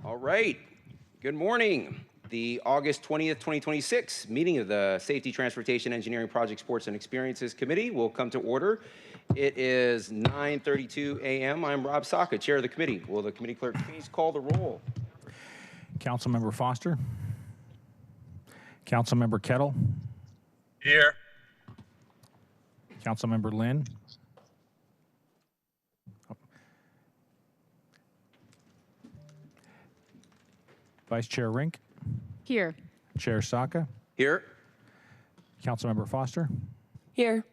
All right. Good morning. The August 20th, 2026 meeting of the Safety, Transportation, Engineering, Project, Sports, and Experiences Committee will come to order. It is 9:32 a.m. I'm Rob Saka, Chair of the committee. Will the committee clerk please call the roll? Councilmember Foster. Councilmember Kettle. Here. Councilmember Lynn. Vice Chair Rink. Here. Chair Saka. Here. Councilmember Foster. Here.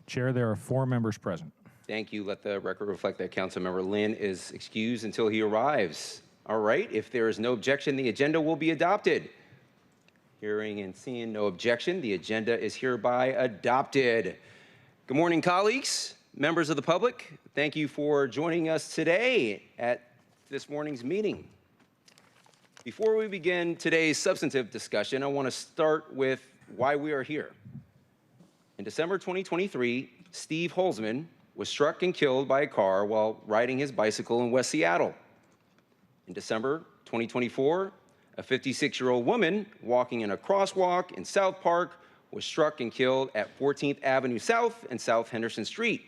Chair, there are 4 members present. Thank you. Let the record reflect that Councilmember Lynn is excused until he arrives. All right. If there is no objection, the agenda will be adopted. Hearing and seeing no objection, the agenda is hereby adopted. Good morning, colleagues, members of the public. Thank you for joining us today at this morning's meeting. Before we begin today's substantive discussion, I want to start with why we are here. In December 2023, Steve Holzman was struck and killed by a car while riding his bicycle in West Seattle. In December 2024, a 56-year-old woman walking in a crosswalk in South Park was struck and killed at 14th Avenue South and South Henderson Street.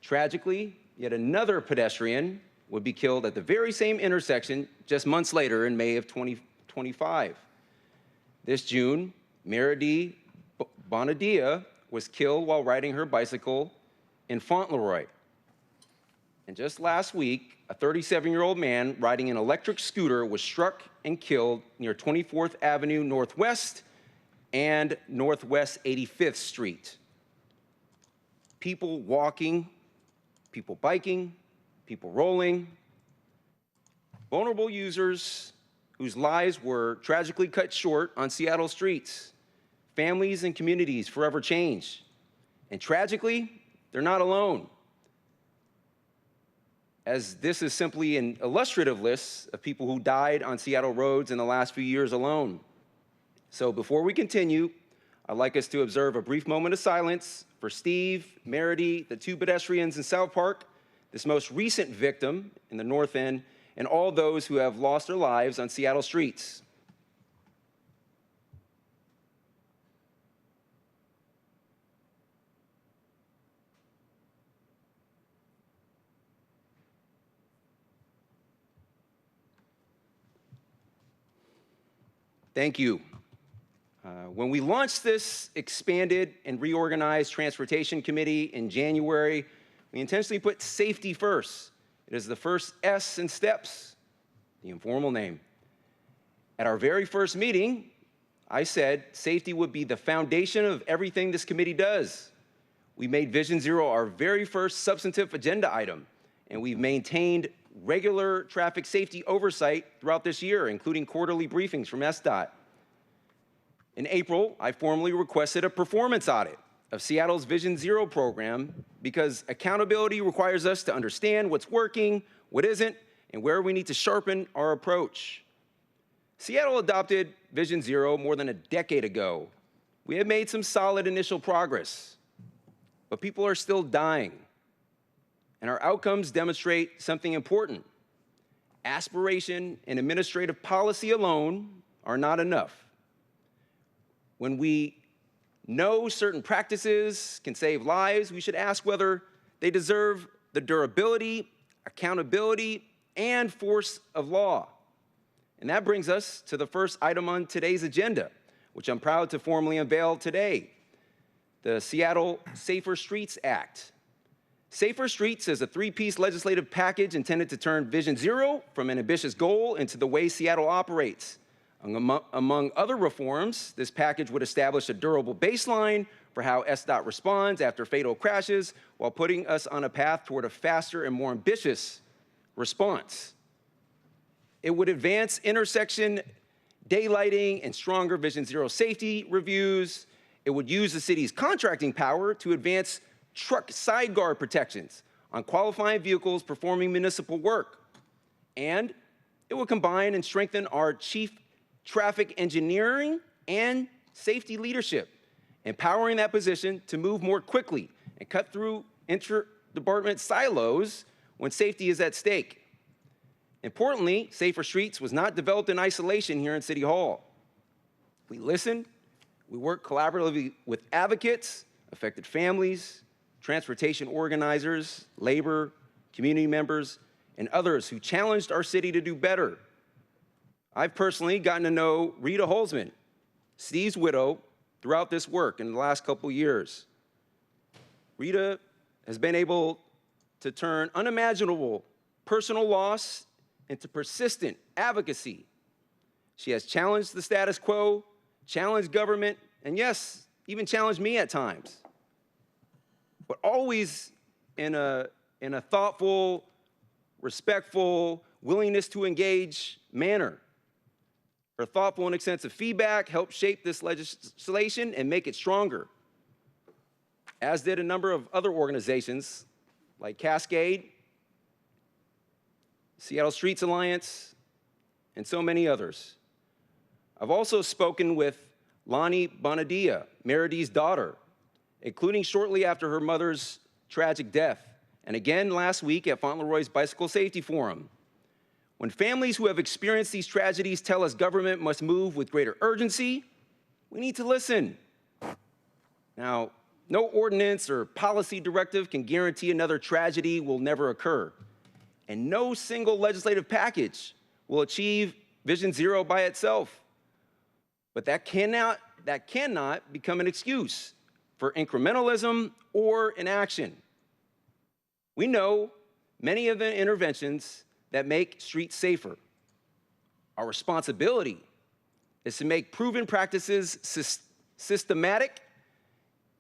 Tragically, yet another pedestrian would be killed at the very same intersection just months later in May of 2025. This June, Meredy Bonadia was killed while riding her bicycle in Fauntleroy. And just last week, a 37-year-old man riding an electric scooter was struck and killed near 24th Avenue Northwest and Northwest 85th Street. People walking, people biking, people rolling, vulnerable users whose lives were tragically cut short on Seattle streets, families and communities forever changed. And tragically, they're not alone, as this is simply an illustrative list of people who died on Seattle roads in the last few years alone. So before we continue, I'd like us to observe a brief moment of silence for Steve, Meredy, the 2 pedestrians in South Park, this most recent victim in the North End, and all those who have lost their lives on Seattle streets. Thank you. When we launched this expanded and reorganized Transportation Committee in January, we intentionally put safety first. It is the first S in STEPS, the informal name. At our very first meeting, I said safety would be the foundation of everything this committee does. We made Vision Zero our very first substantive agenda item, and we've maintained regular traffic safety oversight throughout this year, including quarterly briefings from SDOT. In April, I formally requested a performance audit of Seattle's Vision Zero program because accountability requires us to understand what's working, what isn't, and where we need to sharpen our approach. Seattle adopted Vision Zero more than a decade ago. We have made some solid initial progress, but people are still dying. And our outcomes demonstrate something important. Aspiration and administrative policy alone are not enough. When we know certain practices can save lives, we should ask whether they deserve the durability, accountability, and force of law. And that brings us to the first item on today's agenda, which I'm proud to formally unveil today, the Seattle Safer Streets Act. Safer Streets is a 3-piece legislative package intended to turn Vision Zero from an ambitious goal into the way Seattle operates. Among other reforms, this package would establish a durable baseline for how SDOT responds after fatal crashes while putting us on a path toward a faster and more ambitious response. It would advance intersection daylighting and stronger Vision Zero safety reviews. It would use the city's contracting power to advance truck side guard protections on qualifying vehicles performing municipal work. And it would combine and strengthen our chief traffic engineering and safety leadership, empowering that position to move more quickly and cut through inter-department silos when safety is at stake. Importantly, Safer Streets was not developed in isolation here in City Hall. We listened, we worked collaboratively with advocates, affected families, transportation organizers, labor, community members, and others who challenged our city to do better. I've personally gotten to know Rita Holzman, Steve's widow, throughout this work in the last couple years. Rita has been able to turn unimaginable personal loss into persistent advocacy. She has challenged the status quo, challenged government, and yes, even challenged me at times, but always in a thoughtful, respectful, willingness to engage manner. Her thoughtful and extensive feedback helped shape this legislation and make it stronger, as did a number of other organizations like Cascade, Seattle Streets Alliance, and so many others. I've also spoken with Lonnie Bonadia, Meridy's daughter, including shortly after her mother's tragic death, and again last week at Fauntleroy's Bicycle Safety Forum. When families who have experienced these tragedies tell us government must move with greater urgency, we need to listen. Now, no ordinance or policy directive can guarantee another tragedy will never occur, and no single legislative package will achieve Vision Zero by itself. But that cannot become an excuse for incrementalism or inaction. We know many of the interventions that make streets safer. Our responsibility is to make proven practices systematic,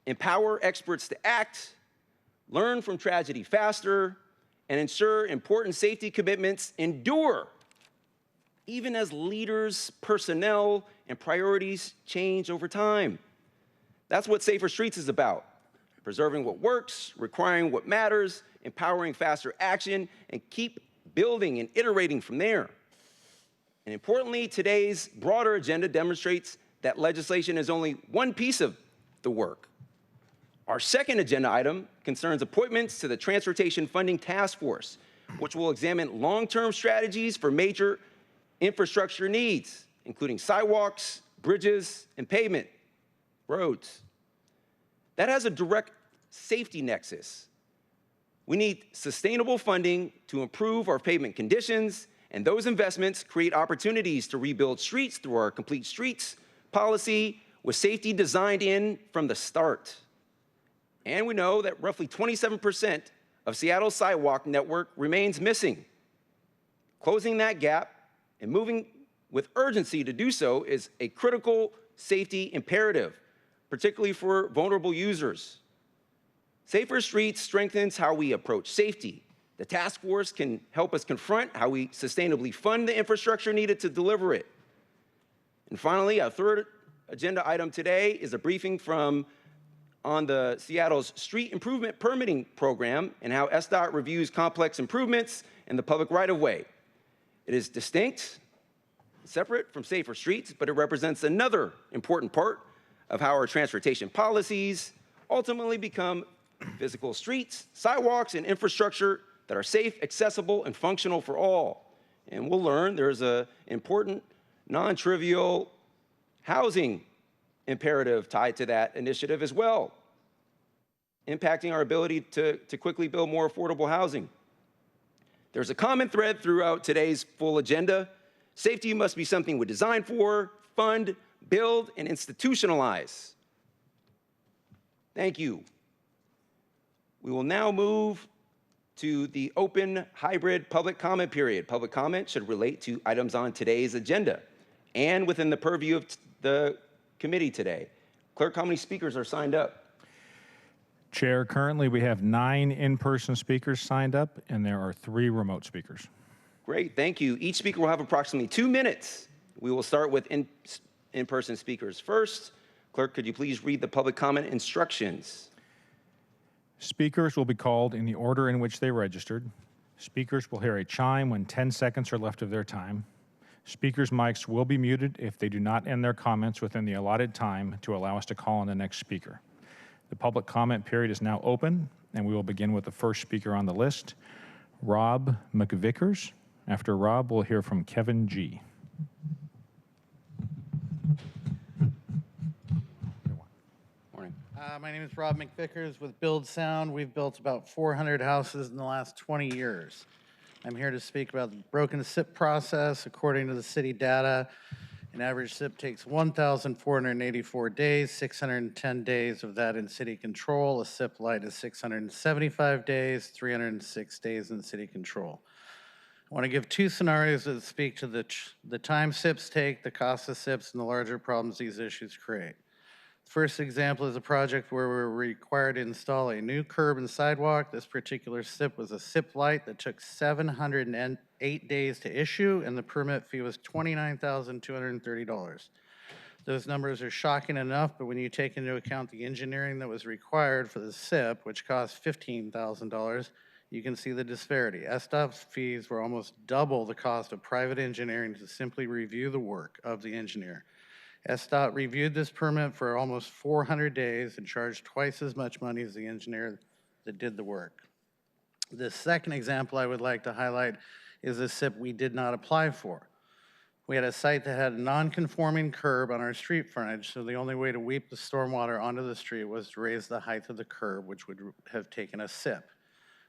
empower experts to act, learn from tragedy faster, and ensure important safety commitments endure, even as leaders, personnel, and priorities change over time. That's what Safer Streets is about: preserving what works, requiring what matters, empowering faster action, and keep building and iterating from there. And importantly, today's broader agenda demonstrates that legislation is only one piece of the work. Our second agenda item concerns appointments to the Transportation Funding Task Force, which will examine long-term strategies for major infrastructure needs, including sidewalks, bridges, and pavement, roads. That has a direct safety nexus. We need sustainable funding to improve our pavement conditions, and those investments create opportunities to rebuild streets through our Complete Streets policy with safety designed in from the start. And we know that roughly 27% of Seattle's sidewalk network remains missing. Closing that gap and moving with urgency to do so is a critical safety imperative, particularly for vulnerable users. Safer Streets strengthens how we approach safety. The task force can help us confront how we sustainably fund the infrastructure needed to deliver it. And finally, our third agenda item today is a briefing on the Seattle's Street Improvement Permitting Program and how SDOT reviews complex improvements in the public right-of-way. It is distinct, separate from Safer Streets, but it represents another important part of how our transportation policies ultimately become physical streets, sidewalks, and infrastructure that are safe, accessible, and functional for all. And we'll learn there's an important, non-trivial housing imperative tied to that initiative as well, impacting our ability to quickly build more affordable housing. There's a common thread throughout today's full agenda. Safety must be something we design for, fund, build, and institutionalize. Thank you. We will now move to the open hybrid public comment period. Public comment should relate to items on today's agenda and within the purview of the committee today. Clerk, how many speakers are signed up? Chair, currently we have 9 in-person speakers signed up, and there are 3 remote speakers. Great, thank you. Each speaker will have approximately 2 minutes. We will start with in-person speakers first. Clerk, could you please read the public comment instructions? Speakers will be called in the order in which they registered. Speakers will hear a chime when 10 seconds are left of their time. Speakers' mics will be muted if they do not end their comments within the allotted time to allow us to call on the next speaker. The public comment period is now open, and we will begin with the first speaker on the list, Rob McVickers. After Rob, we'll hear from Kevin G. Morning. My name is Rob McVickers with Build Sound. We've built about 400 houses in the last 20 years. I'm here to speak about the broken SIP process. According to the city data, an average SIP takes 1,484 days, 610 days of that in city control. A SIP light is 675 days, 306 days in city control. I want to give two scenarios that speak to the time SIPs take, the cost of SIPs, and the larger problems these issues create. The first example is a project where we're required to install a new curb and sidewalk. This particular SIP was a SIP light that took 708 days to issue, and the permit fee was $29,230. Those numbers are shocking enough, but when you take into account the engineering that was required for the SIP, which cost $15,000, you can see the disparity. SDOT's fees were almost double the cost of private engineering to simply review the work of the engineer. SDOT reviewed this permit for almost 400 days and charged twice as much money as the engineer that did the work. The second example I would like to highlight is a SIP we did not apply for. We had a site that had a non-conforming curb on our street frontage, so the only way to weep the stormwater onto the street was to raise the height of the curb, which would have taken a SIP.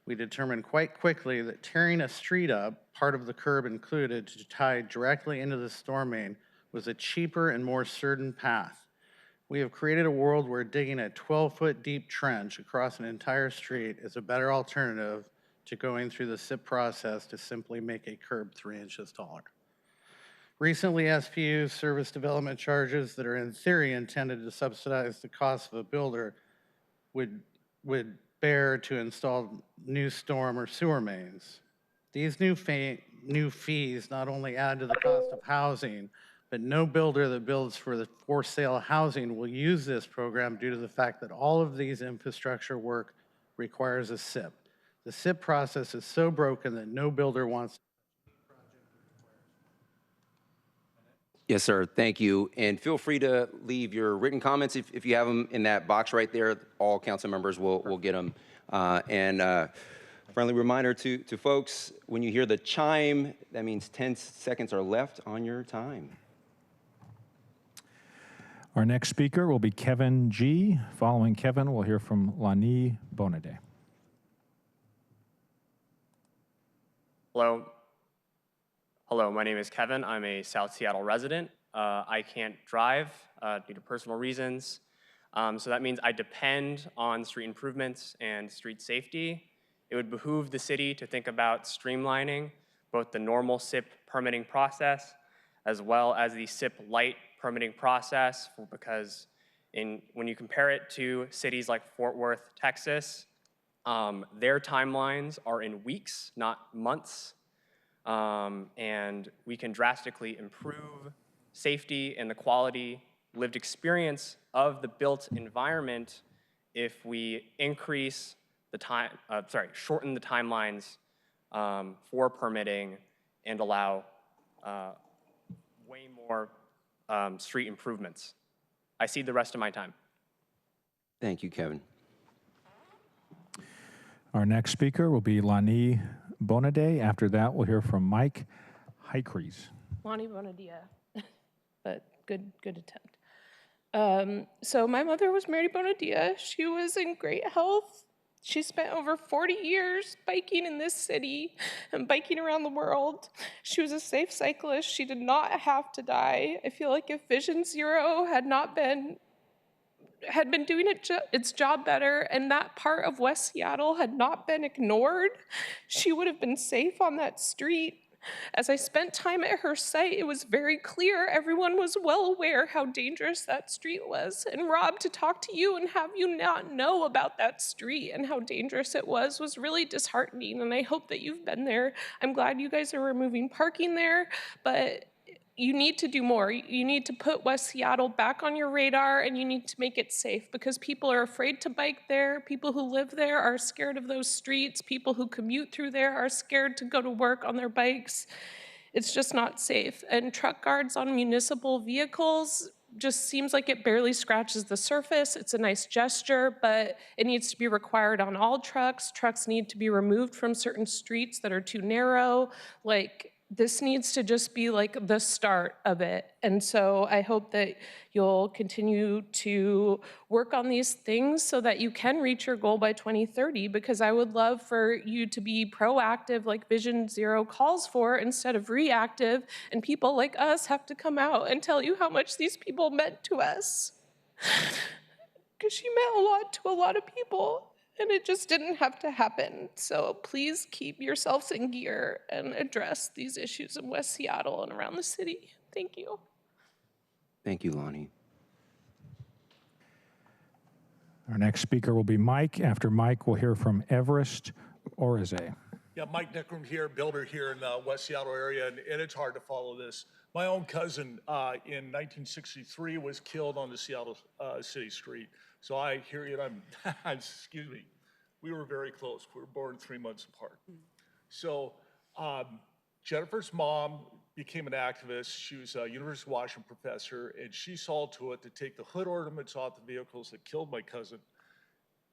We determined quite quickly that tearing a street up, part of the curb included, to tie directly into the storm main was a cheaper and more certain path. We have created a world where digging a 12-foot deep trench across an entire street is a better alternative to going through the SIP process to simply make a curb 3 inches taller. Recently, SPU's service development charges that are in theory intended to subsidize the cost of a builder would bear to install new storm or sewer mains. These new fees not only add to the cost of housing, but no builder that builds for the for sale housing will use this program due to the fact that all of these infrastructure work requires a SIP. The SIP process is so broken that no builder wants. Yes, sir. Thank you. And feel free to leave your written comments if you have them in that box right there. All council members will get them. Friendly reminder to folks, when you hear the chime, that means 10 seconds are left on your time. Our next speaker will be Kevin G. Following Kevin, we'll hear from Lani Bonaday. Hello. Hello, my name is Kevin. I'm a South Seattle resident. I can't drive due to personal reasons. So that means I depend on street improvements and street safety. It would behoove the city to think about streamlining both the normal SIP permitting process as well as the SIP light permitting process, because when you compare it to cities like Fort Worth, Texas, their timelines are in weeks, not months. And we can drastically improve safety and the quality lived experience of the built environment if we increase the time, shorten the timelines for permitting and allow way more street improvements. I cede the rest of my time. Thank you, Kevin. Our next speaker will be Lani Bonaday. After that, we'll hear from Mike Heikries. Lani Bonadia, but good attempt. So my mother was Mary Bonadia. She was in great health. She spent over 40 years biking in this city and biking around the world. She was a safe cyclist. She did not have to die. I feel like if Vision Zero had been doing its job better and that part of West Seattle had not been ignored, she would have been safe on that street. As I spent time at her site, it was very clear everyone was well aware how dangerous that street was. And Rob, to talk to you and have you not know about that street and how dangerous it was really disheartening. And I hope that you've been there. I'm glad you guys are removing parking there, but you need to do more. You need to put West Seattle back on your radar, and you need to make it safe, because people are afraid to bike there. People who live there are scared of those streets. People who commute through there are scared to go to work on their bikes. It's just not safe. And truck guards on municipal vehicles, just seems like it barely scratches the surface. It's a nice gesture, but it needs to be required on all trucks. Trucks need to be removed from certain streets that are too narrow. Like, this needs to just be like the start of it. And so I hope that you'll continue to work on these things so that you can reach your goal by 2030, because I would love for you to be proactive like Vision Zero calls for instead of reactive, and people like us have to come out and tell you how much these people meant to us. Because she meant a lot to a lot of people. And it just didn't have to happen. So please keep yourselves in gear and address these issues in West Seattle and around the city. Thank you. Thank you, Lonnie. Our next speaker will be Mike. After Mike, we'll hear from Everest Orize. Yeah, Mike Nickram here, builder here in the West Seattle area, and it's hard to follow this. My own cousin in 1963 was killed on the Seattle city street. So I hear you, and excuse me, we were very close. We were born 3 months apart. So Jennifer's mom became an activist. She was a University of Washington professor, and she saw to it to take the hood ornaments off the vehicles that killed my cousin.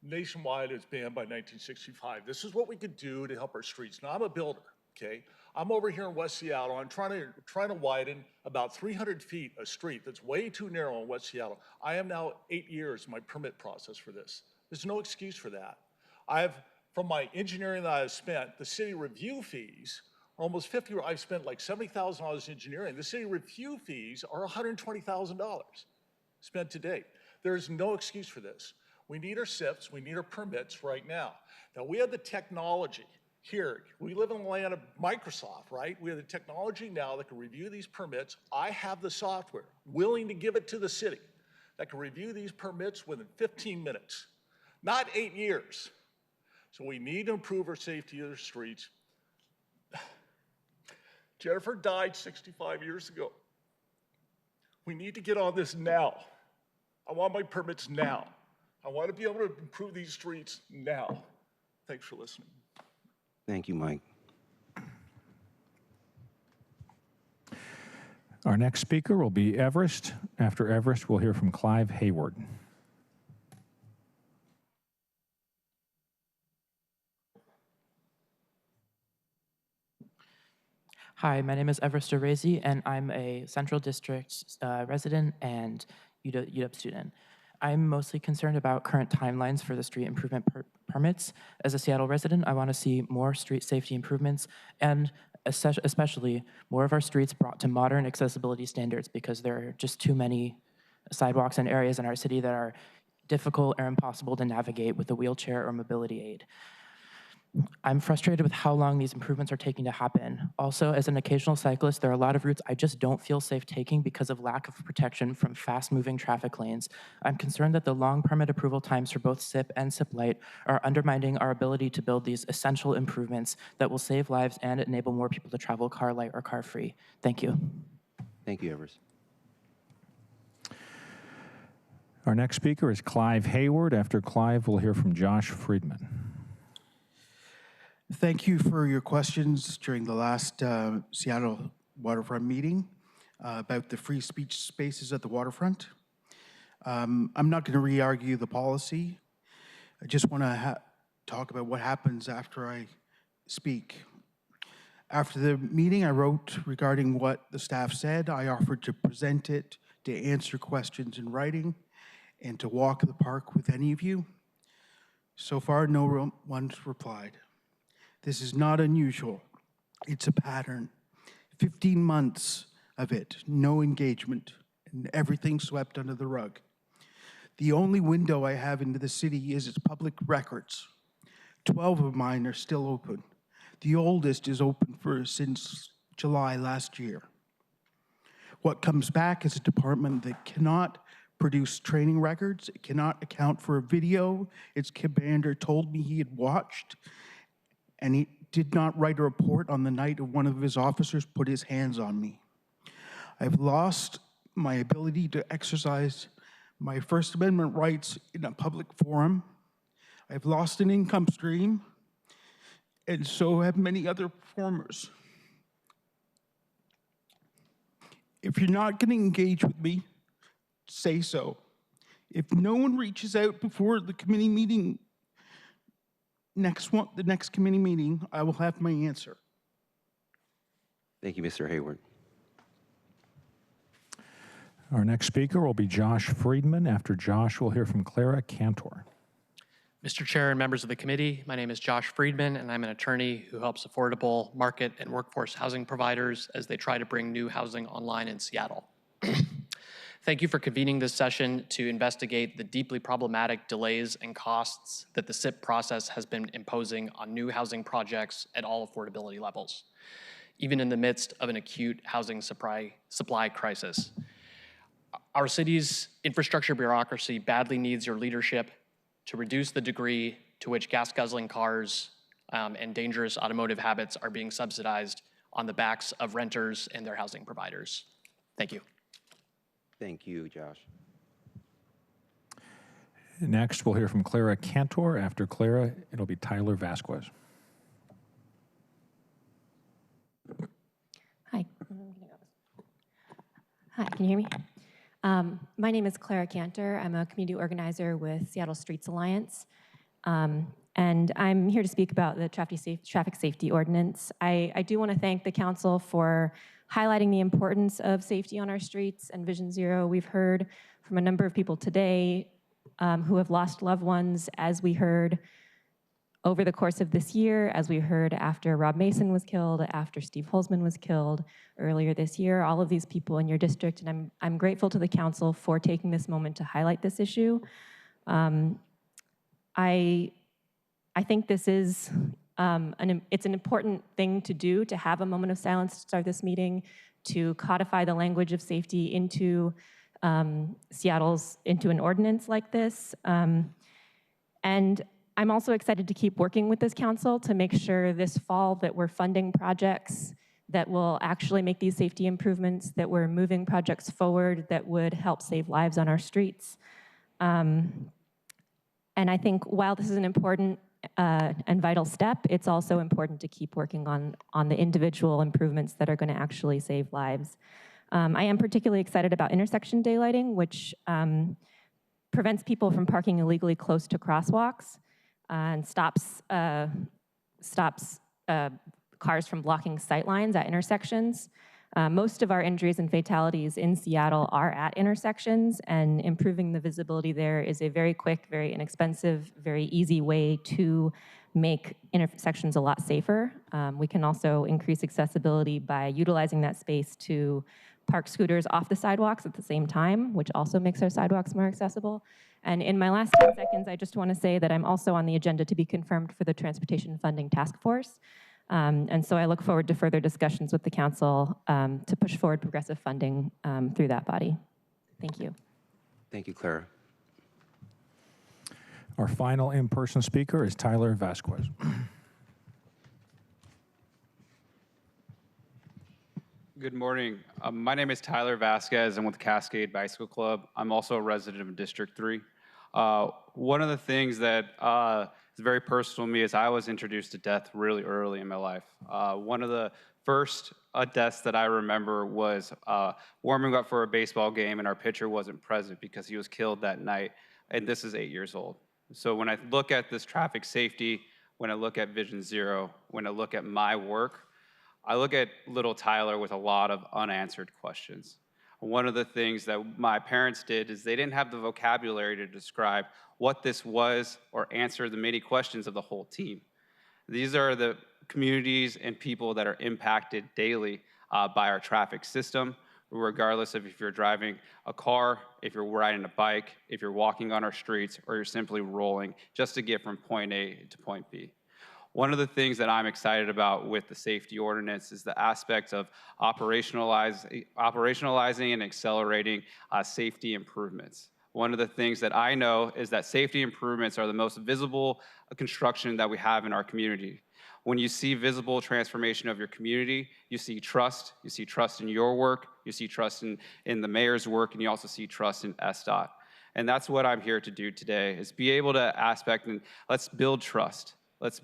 Nationwide, it's banned by 1965. This is what we could do to help our streets. Now, I'm a builder, okay? I'm over here in West Seattle. I'm trying to widen about 300 feet a street that's way too narrow in West Seattle. I am now 8 years in my permit process for this. There's no excuse for that. From my engineering that I've spent, the city review fees are almost 50, I've spent like $70,000 in engineering. The city review fees are $120,000 spent to date. There's no excuse for this. We need our SIPs, we need our permits right now. Now, we have the technology here. We live in the land of Microsoft, right? We have the technology now that can review these permits. I have the software, willing to give it to the city, that can review these permits within 15 minutes, not 8 years. So we need to improve our safety of the streets. Jennifer died 65 years ago. We need to get on this now. I want my permits now. I want to be able to improve these streets now. Thanks for listening. Thank you, Mike. Our next speaker will be Everest. After Everest, we'll hear from Clive Hayward. Hi, my name is Everest Orize, and I'm a Central District resident and UW student. I'm mostly concerned about current timelines for the street improvement permits. As a Seattle resident, I want to see more street safety improvements and especially more of our streets brought to modern accessibility standards, because there are just too many sidewalks and areas in our city that are difficult or impossible to navigate with a wheelchair or mobility aid. I'm frustrated with how long these improvements are taking to happen. Also, as an occasional cyclist, there are a lot of routes I just don't feel safe taking because of lack of protection from fast-moving traffic lanes. I'm concerned that the long permit approval times for both SIP and SIP Lite are undermining our ability to build these essential improvements that will save lives and enable more people to travel car light or car free. Thank you. Thank you, Everest. Our next speaker is Clive Hayward. After Clive, we'll hear from Josh Friedman. Thank you for your questions during the last Seattle Waterfront meeting about the free speech spaces at the waterfront. I'm not going to re-argue the policy. I just want to talk about what happens after I speak. After the meeting, I wrote regarding what the staff said. I offered to present it, to answer questions in writing, and to walk the park with any of you. So far, no one's replied. This is not unusual. It's a pattern. 15 months of it, no engagement, and everything swept under the rug. The only window I have into the city is its public records. 12 of mine are still open. The oldest is open since July last year. What comes back is a department that cannot produce training records, it cannot account for a video its commander told me he had watched, and he did not write a report on the night of one of his officers put his hands on me. I've lost my ability to exercise my First Amendment rights in a public forum. I've lost an income stream, and so have many other performers. If you're not going to engage with me, say so. If no one reaches out before the committee meeting, the next committee meeting, I will have my answer. Thank you, Mr. Hayward. Our next speaker will be Josh Friedman. After Josh, we'll hear from Clara Cantor. Mr. Chair and members of the committee, my name is Josh Friedman, and I'm an attorney who helps affordable market and workforce housing providers as they try to bring new housing online in Seattle. Thank you for convening this session to investigate the deeply problematic delays and costs that the SIP process has been imposing on new housing projects at all affordability levels, even in the midst of an acute housing supply crisis. Our city's infrastructure bureaucracy badly needs your leadership to reduce the degree to which gas-guzzling cars and dangerous automotive habits are being subsidized on the backs of renters and their housing providers. Thank you. Thank you, Josh. Next, we'll hear from Clara Cantor. After Clara, it'll be Tyler Vasquez. Hi. Hi, can you hear me? My name is Clara Cantor. I'm a community organizer with Seattle Streets Alliance. And I'm here to speak about the traffic safety ordinance. I do want to thank the council for highlighting the importance of safety on our streets and Vision Zero. We've heard from a number of people today who have lost loved ones, as we heard over the course of this year, as we heard after Rob Mason was killed, after Steve Holzman was killed earlier this year, all of these people in your district, and I'm grateful to the council for taking this moment to highlight this issue. I think this is it's an important thing to do, to have a moment of silence to start this meeting, to codify the language of safety into into an ordinance like this. And I'm also excited to keep working with this council to make sure this fall that we're funding projects that will actually make these safety improvements, that we're moving projects forward that would help save lives on our streets. And I think while this is an important and vital step, it's also important to keep working on the individual improvements that are going to actually save lives. I am particularly excited about intersection daylighting, which prevents people from parking illegally close to crosswalks and stops cars from blocking sight lines at intersections. Most of our injuries and fatalities in Seattle are at intersections, and improving the visibility there is a very quick, very inexpensive, very easy way to make intersections a lot safer. We can also increase accessibility by utilizing that space to park scooters off the sidewalks at the same time, which also makes our sidewalks more accessible. And in my last 10 seconds, I just want to say that I'm also on the agenda to be confirmed for the Transportation Funding Task Force. And so I look forward to further discussions with the council to push forward progressive funding through that body. Thank you. Thank you, Clara. Our final in-person speaker is Tyler Vasquez. Good morning. My name is Tyler Vasquez. I'm with Cascade Bicycle Club. I'm also a resident of District 3. One of the things that is very personal to me is I was introduced to death really early in my life. One of the first deaths that I remember was warming up for a baseball game, and our pitcher wasn't present because he was killed that night, and this is 8 years old. So when I look at this traffic safety, when I look at Vision Zero, when I look at my work, I look at little Tyler with a lot of unanswered questions. One of the things that my parents did is they didn't have the vocabulary to describe what this was or answer the many questions of the whole team. These are the communities and people that are impacted daily by our traffic system, regardless of if you're driving a car, if you're riding a bike, if you're walking on our streets, or you're simply rolling just to get from point A to point B. One of the things that I'm excited about with the safety ordinance is the aspect of operationalizing and accelerating safety improvements. One of the things that I know is that safety improvements are the most visible construction that we have in our community. When you see visible transformation of your community, you see trust in your work, you see trust in the mayor's work, and you also see trust in SDOT. And that's what I'm here to do today, is be able to aspect and let's build trust. Let's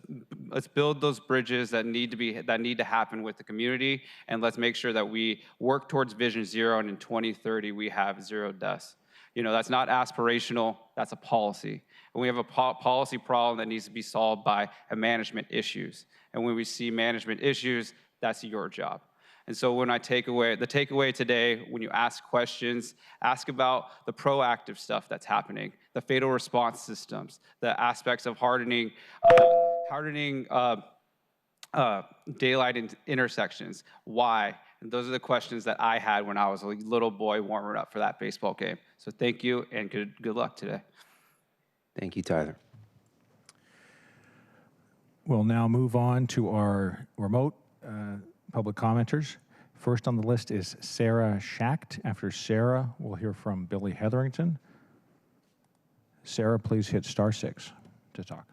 build those bridges that need to happen with the community, and let's make sure that we work towards Vision Zero, and in 2030 we have 0 deaths. That's not aspirational, that's a policy. And we have a policy problem that needs to be solved by management issues. And when we see management issues, that's your job. And so when the takeaway today, when you ask questions, ask about the proactive stuff that's happening, the fatal response systems, the aspects of hardening daylight intersections. Why? And those are the questions that I had when I was a little boy warming up for that baseball game. So thank you and good luck today. Thank you, Tyler. We'll now move on to our remote public commenters. First on the list is Sarah Schacht. After Sarah, we'll hear from Billy Hetherington. Sarah, please hit *6 to talk.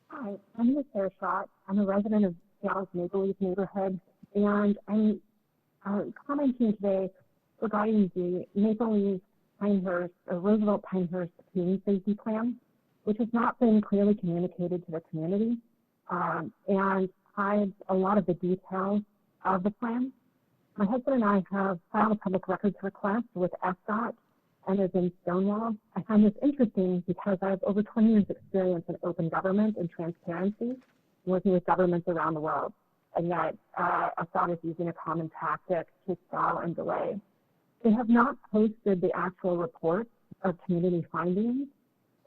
Hi, my name is Sarah Schott. I'm a resident of Seattle's Maple Leaf neighborhood, and I'm commenting today regarding the Maple Leaf Pinehurst or Roosevelt Pinehurst Community Safety Plan, which has not been clearly communicated to the community and hides a lot of the details of the plan. My husband and I have filed a public records request with FDOT and is in Stonewall. I find this interesting because I have over 20 years experience in open government and transparency, working with governments around the world. And yet FDOT is using a common tactic to stall and delay. They have not posted the actual reports of community findings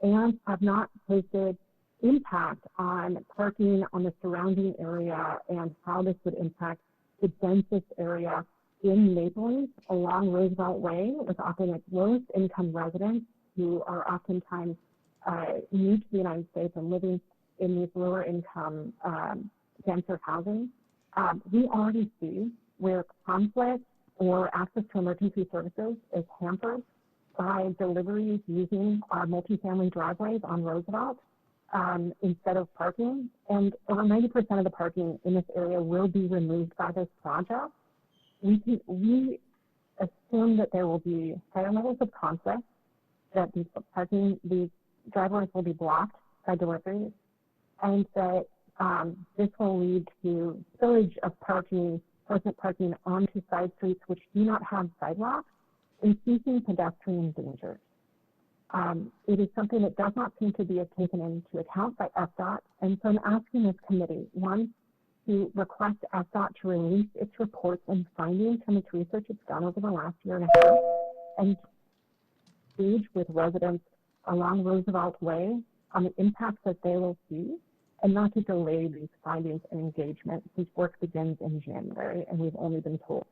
and have not posted impact on parking on the surrounding area and how this would impact the densest area in Maple Leaf along Roosevelt Way, with often its lowest income residents who are oftentimes new to the United States and living in these lower income, denser housing. We already see where conflict or access to emergency services is hampered by deliveries using our multifamily driveways on Roosevelt instead of parking. And over 90% of the parking in this area will be removed by this project. We assume that there will be higher levels of conflict, that these driveways will be blocked by deliveries, and that this will lead to spillage of parking, pleasant parking onto side streets which do not have sidewalks, increasing pedestrian dangers. It is something that does not seem to be taken into account by FDOT, and so I'm asking this committee, one, to request FDOT to release its reports and findings from its research it's done over the last year and a half, and engage with residents along Roosevelt Way on the impacts that they will see, and not to delay these findings and engagement since work begins in January, and we've only been told.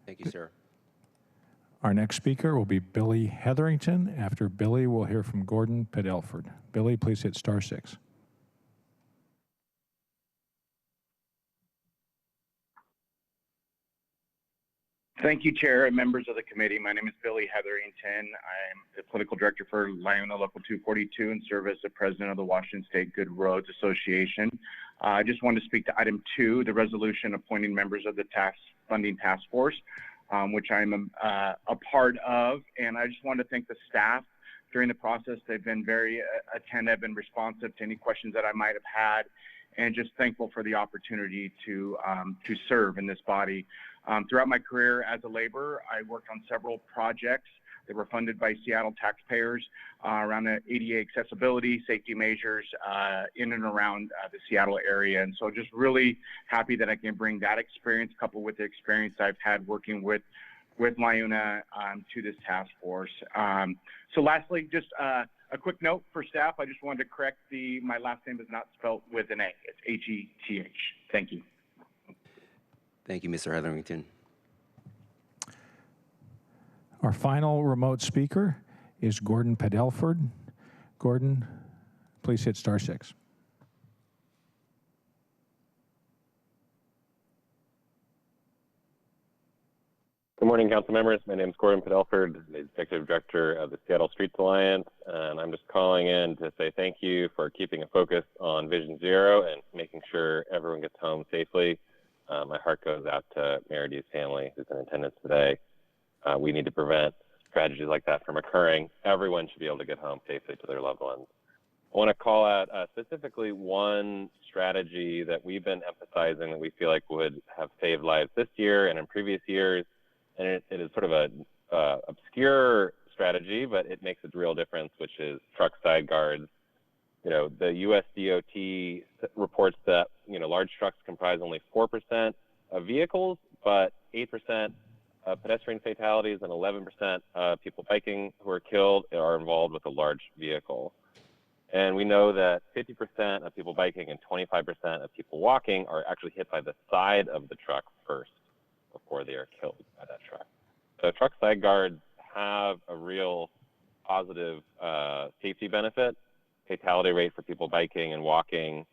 Thank you, Sarah. Our next speaker will be Billy Hetherington. After Billy, we'll hear from Gordon Padelford. Billy, please hit *6. Thank you, Chair and members of the committee. My name is Billy Hetherington. I'm the Political Director for Liona Local 242 and serve as the President of the Washington State Good Roads Association. I just wanted to speak to item 2, the resolution appointing members of the Tax Funding Task Force, which I'm a part of. And I just wanted to thank the staff during the process. They've been very attentive and responsive to any questions that I might have had, and just thankful for the opportunity to serve in this body. Throughout my career as a laborer, I worked on several projects that were funded by Seattle taxpayers around the ADA accessibility, safety measures in and around the Seattle area. And so just really happy that I can bring that experience coupled with the experience I've had working with Liona to this task force. So lastly, just a quick note for staff. I just wanted to correct my last name is not spelled with an A. It's H-E-T-H. Thank you. Thank you, Mr. Hetherington. Our final remote speaker is Gordon Padelford. Gordon, please hit *6. Good morning, council members. My name is Gordon Padelford, the Executive Director of the Seattle Streets Alliance, and I'm just calling in to say thank you for keeping a focus on Vision Zero and making sure everyone gets home safely. My heart goes out to Meredith's family who's in attendance today. We need to prevent tragedies like that from occurring. Everyone should be able to get home safely to their loved ones. I want to call out specifically one strategy that we've been emphasizing that we feel like would have saved lives this year and in previous years. And it is sort of a obscure strategy, but it makes a real difference, which is truck side guards. You know, the US DOT reports that, you know, large trucks comprise only 4% of vehicles, but 8% of pedestrian fatalities and 11% of people biking who are killed are involved with a large vehicle. And we know that 50% of people biking and 25% of people walking are actually hit by the side of the truck first before they are killed by that truck. So truck side guards have a real positive safety benefit. Fatality rate for people biking and walking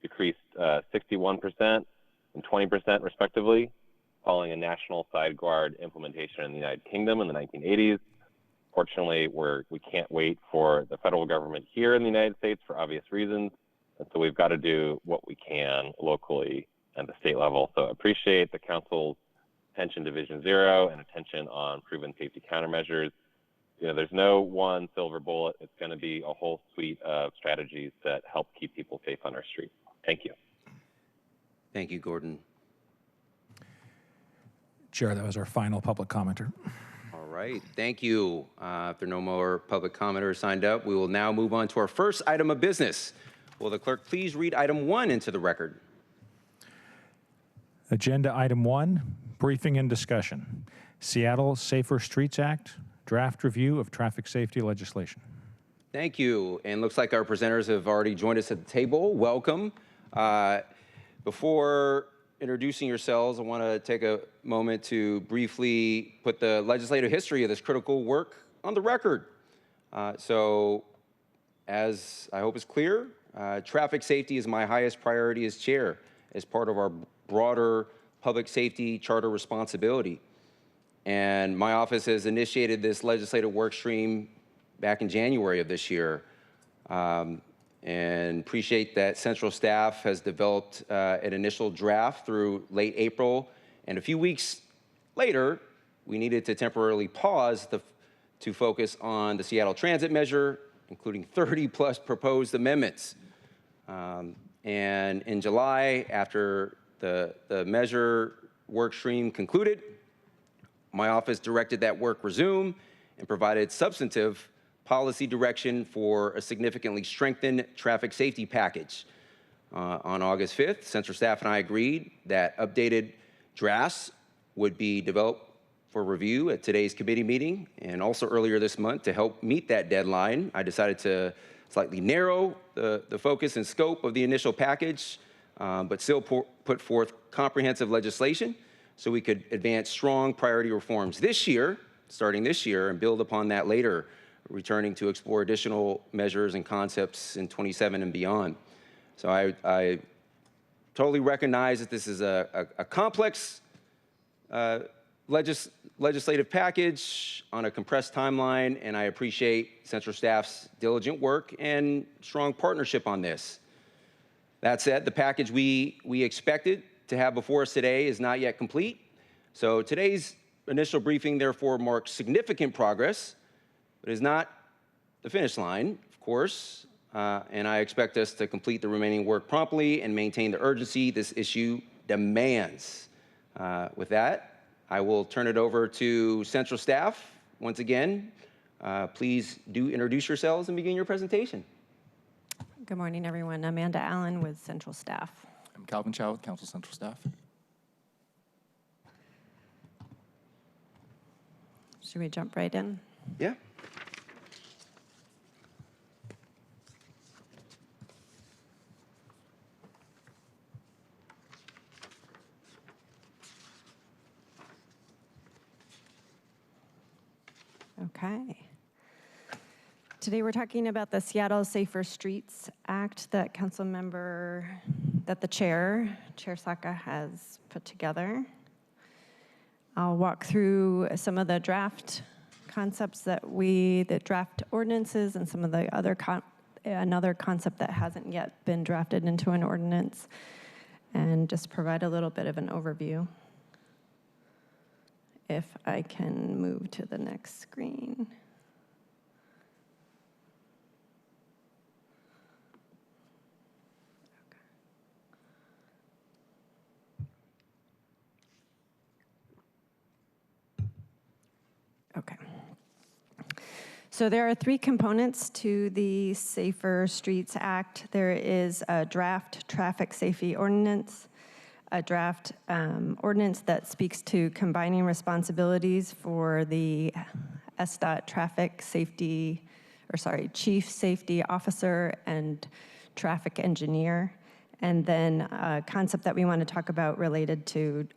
decreased 61% and 20% respectively, following a national side guard implementation in the United Kingdom in the 1980s. Fortunately, we can't wait for the federal government here in the United States for obvious reasons. And so we've got to do what we can locally at the state level. So appreciate the council's attention to Vision Zero and attention on proven safety countermeasures. You know, there's no one silver bullet. It's going to be a whole suite of strategies that help keep people safe on our streets. Thank you. Thank you, Gordon. Chair, that was our final public commenter. All right, thank you. If there are no more public commenters signed up, we will now move on to our first item of business. Will the clerk please read item 1 into the record? Agenda item 1, briefing and discussion. Seattle Safer Streets Act, draft review of traffic safety legislation. Thank you. And looks like our presenters have already joined us at the table. Welcome. Before introducing yourselves, I want to take a moment to briefly put the legislative history of this critical work on the record. So, as I hope is clear, traffic safety is my highest priority as chair, as part of our broader public safety charter responsibility. And my office has initiated this legislative work stream back in January of this year. And appreciate that central staff has developed an initial draft through late April. And a few weeks later, we needed to temporarily pause to focus on the Seattle Transit measure, including 30+ proposed amendments. And in July, after the measure work stream concluded, my office directed that work resume and provided substantive policy direction for a significantly strengthened traffic safety package. On August 5th, central staff and I agreed that updated drafts would be developed for review at today's committee meeting. And also earlier this month, to help meet that deadline, I decided to slightly narrow the focus and scope of the initial package, but still put forth comprehensive legislation so we could advance strong priority reforms this year, starting this year, and build upon that later, returning to explore additional measures and concepts in 27 and beyond. So I totally recognize that this is a complex legislative package on a compressed timeline, and I appreciate central staff's diligent work and strong partnership on this. That said, the package we expected to have before us today is not yet complete. So today's initial briefing therefore marks significant progress, but is not the finish line, of course, and I expect us to complete the remaining work promptly and maintain the urgency this issue demands. With that, I will turn it over to central staff. Once again, please do introduce yourselves and begin your presentation. Good morning, everyone. Amanda Allen with central staff. I'm Calvin Chow with Council Central Staff. Should we jump right in? Yeah. Okay. Today we're talking about the Seattle Safer Streets Act that the Chair Saka has put together. I'll walk through some of the draft concepts the draft ordinances and some of the another concept that hasn't yet been drafted into an ordinance, and just provide a little bit of an overview. If I can move to the next screen. Okay. So there are three components to the Safer Streets Act. There is a draft traffic safety ordinance, a draft ordinance that speaks to combining responsibilities for the SDOT traffic safety, chief safety officer and traffic engineer, and then a concept that we want to talk about related to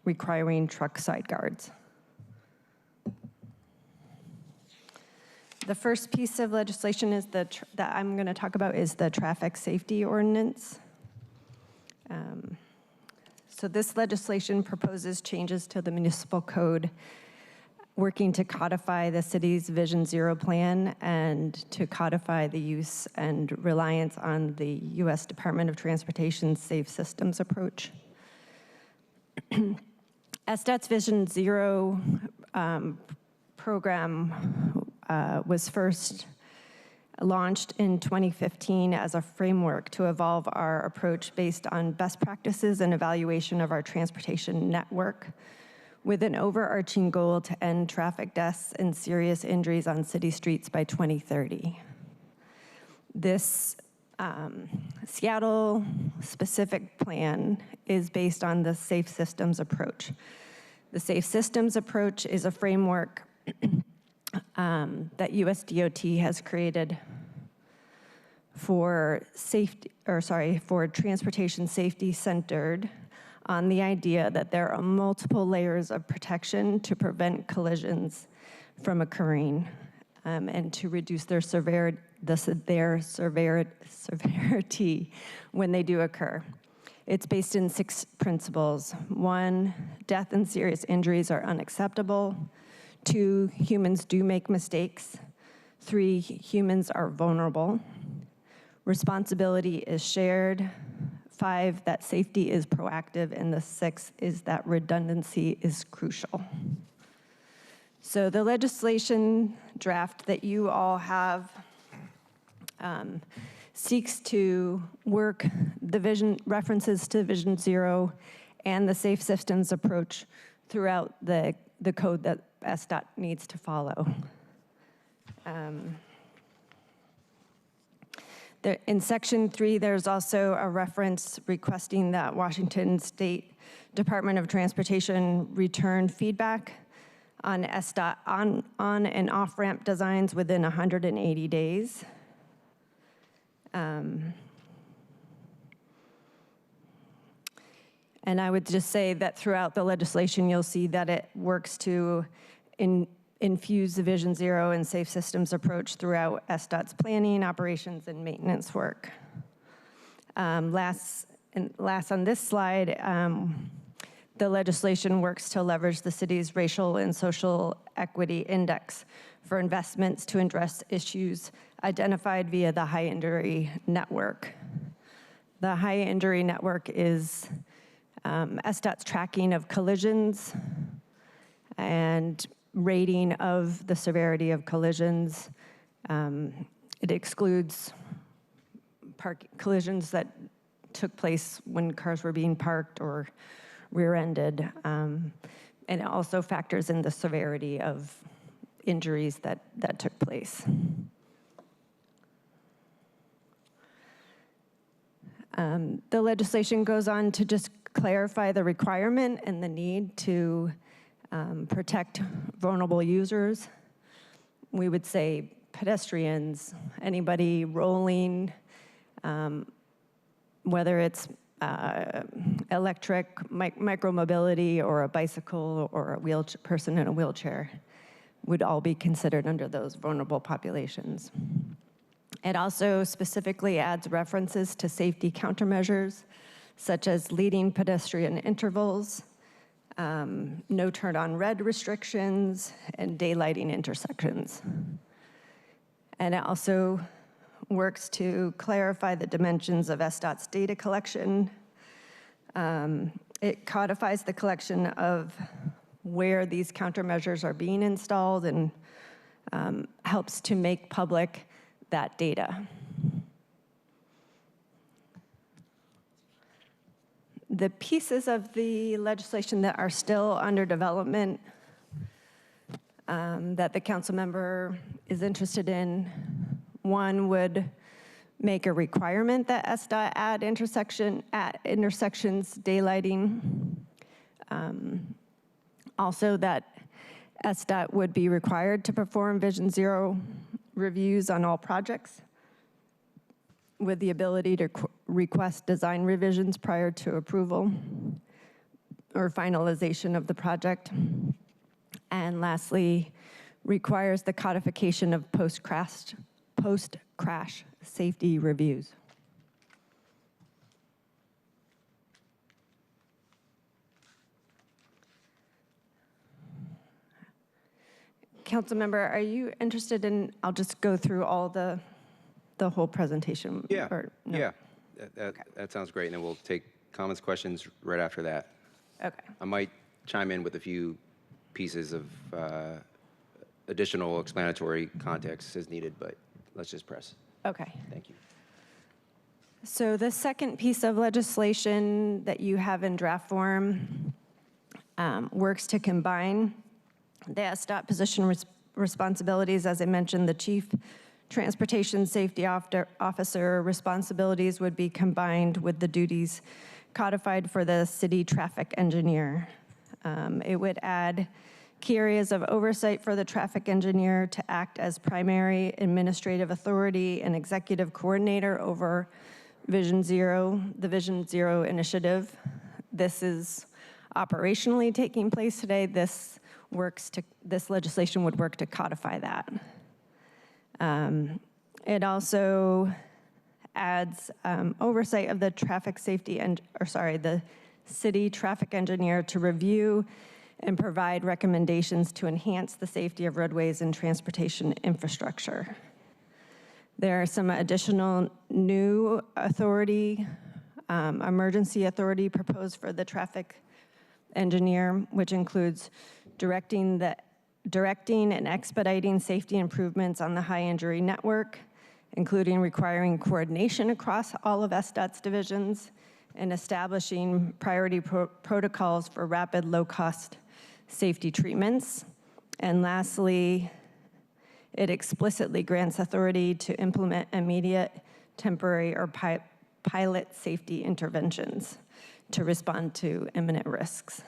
requiring truck side guards. The first piece of legislation is that I'm going to talk about is the traffic safety ordinance. So this legislation proposes changes to the municipal code, working to codify the city's Vision Zero plan and to codify the use and reliance on the U.S. Department of Transportation's Safe Systems approach. SDOT's Vision Zero program was first launched in 2015 as a framework to evolve our approach based on best practices and evaluation of our transportation network, with an overarching goal to end traffic deaths and serious injuries on city streets by 2030. This Seattle-specific plan is based on the Safe Systems approach. The Safe Systems approach is a framework that US DOT has created for transportation safety centered on the idea that there are multiple layers of protection to prevent collisions from occurring and to reduce their severity when they do occur. It's based in 6 principles. 1, death and serious injuries are unacceptable. 2, humans do make mistakes. 3, humans are vulnerable. Responsibility is shared. 5, that safety is proactive. And the 6th is that redundancy is crucial. So the legislation draft that you all have seeks to work the references to Vision Zero and the Safe Systems approach throughout the code that SDOT needs to follow. In Section 3, there's also a reference requesting that Washington State Department of Transportation return feedback on SDOT on and off-ramp designs within 180 days. And I would just say that throughout the legislation, you'll see that it works to infuse the Vision Zero and Safe Systems approach throughout SDOT's planning, operations, and maintenance work. Last on this slide, the legislation works to leverage the city's racial and social equity index for investments to address issues identified via the high injury network. The high injury network is SDOT's tracking of collisions and rating of the severity of collisions. It excludes collisions that took place when cars were being parked or rear-ended. And it also factors in the severity of injuries that took place. The legislation goes on to just clarify the requirement and the need to protect vulnerable users. We would say pedestrians, anybody rolling, whether it's electric, micromobility, or a bicycle, or a person in a wheelchair, would all be considered under those vulnerable populations. It also specifically adds references to safety countermeasures, such as leading pedestrian intervals, no turn on red restrictions, and daylighting intersections. And it also works to clarify the dimensions of SDOT's data collection. It codifies the collection of where these countermeasures are being installed and helps to make public that data. The pieces of the legislation that are still under development that the council member is interested in. One would make a requirement that SDOT add intersections daylighting. Also that SDOT would be required to perform Vision Zero reviews on all projects with the ability to request design revisions prior to approval or finalization of the project. And lastly, requires the codification of post-crash safety reviews. Councilmember, are you interested in, I'll just go through all the whole presentation? Yeah, or no? yeah, that sounds great, and then we'll take comments, questions right after that. Okay. I might chime in with a few pieces of additional explanatory context as needed, but let's just press. Okay. Thank you. So the second piece of legislation that you have in draft form works to combine the SDOT position responsibilities. As I mentioned, the Chief Transportation Safety Officer responsibilities would be combined with the duties codified for the city traffic engineer. It would add key areas of oversight for the traffic engineer to act as primary administrative authority and executive coordinator over Vision Zero, the Vision Zero initiative. This is operationally taking place today. This legislation would work to codify that. It also adds oversight of the the city traffic engineer to review and provide recommendations to enhance the safety of roadways and transportation infrastructure. There are some additional new authority, emergency authority proposed for the traffic engineer, which includes directing and expediting safety improvements on the high injury network, including requiring coordination across all of SDOT's divisions and establishing priority protocols for rapid, low-cost safety treatments. And lastly, it explicitly grants authority to implement immediate, temporary, or pilot safety interventions to respond to imminent risks.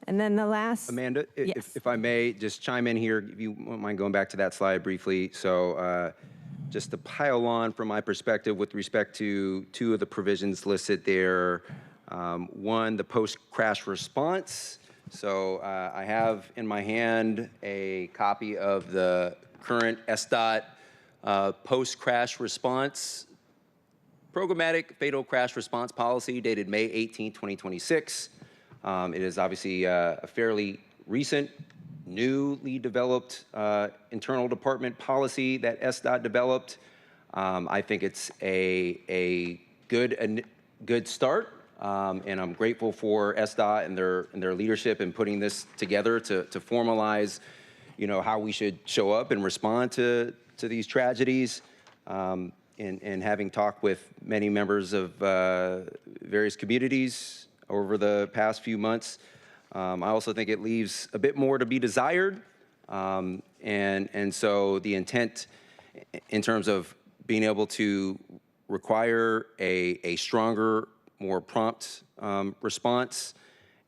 And then the last... Amanda, yes. if I may just chime in here, if you won't mind going back to that slide briefly. So just to pile on from my perspective with respect to two of the provisions listed there. One, the post-crash response. So I have in my hand a copy of the current SDOT post-crash response programmatic fatal crash response policy dated May 18, 2026. It is obviously a fairly recent, newly developed internal department policy that SDOT developed. I think it's a good start, and I'm grateful for SDOT and their leadership in putting this together to formalize, how we should show up and respond to these tragedies. And having talked with many members of various communities over the past few months, I also think it leaves a bit more to be desired. And so the intent in terms of being able to require a stronger, more prompt response.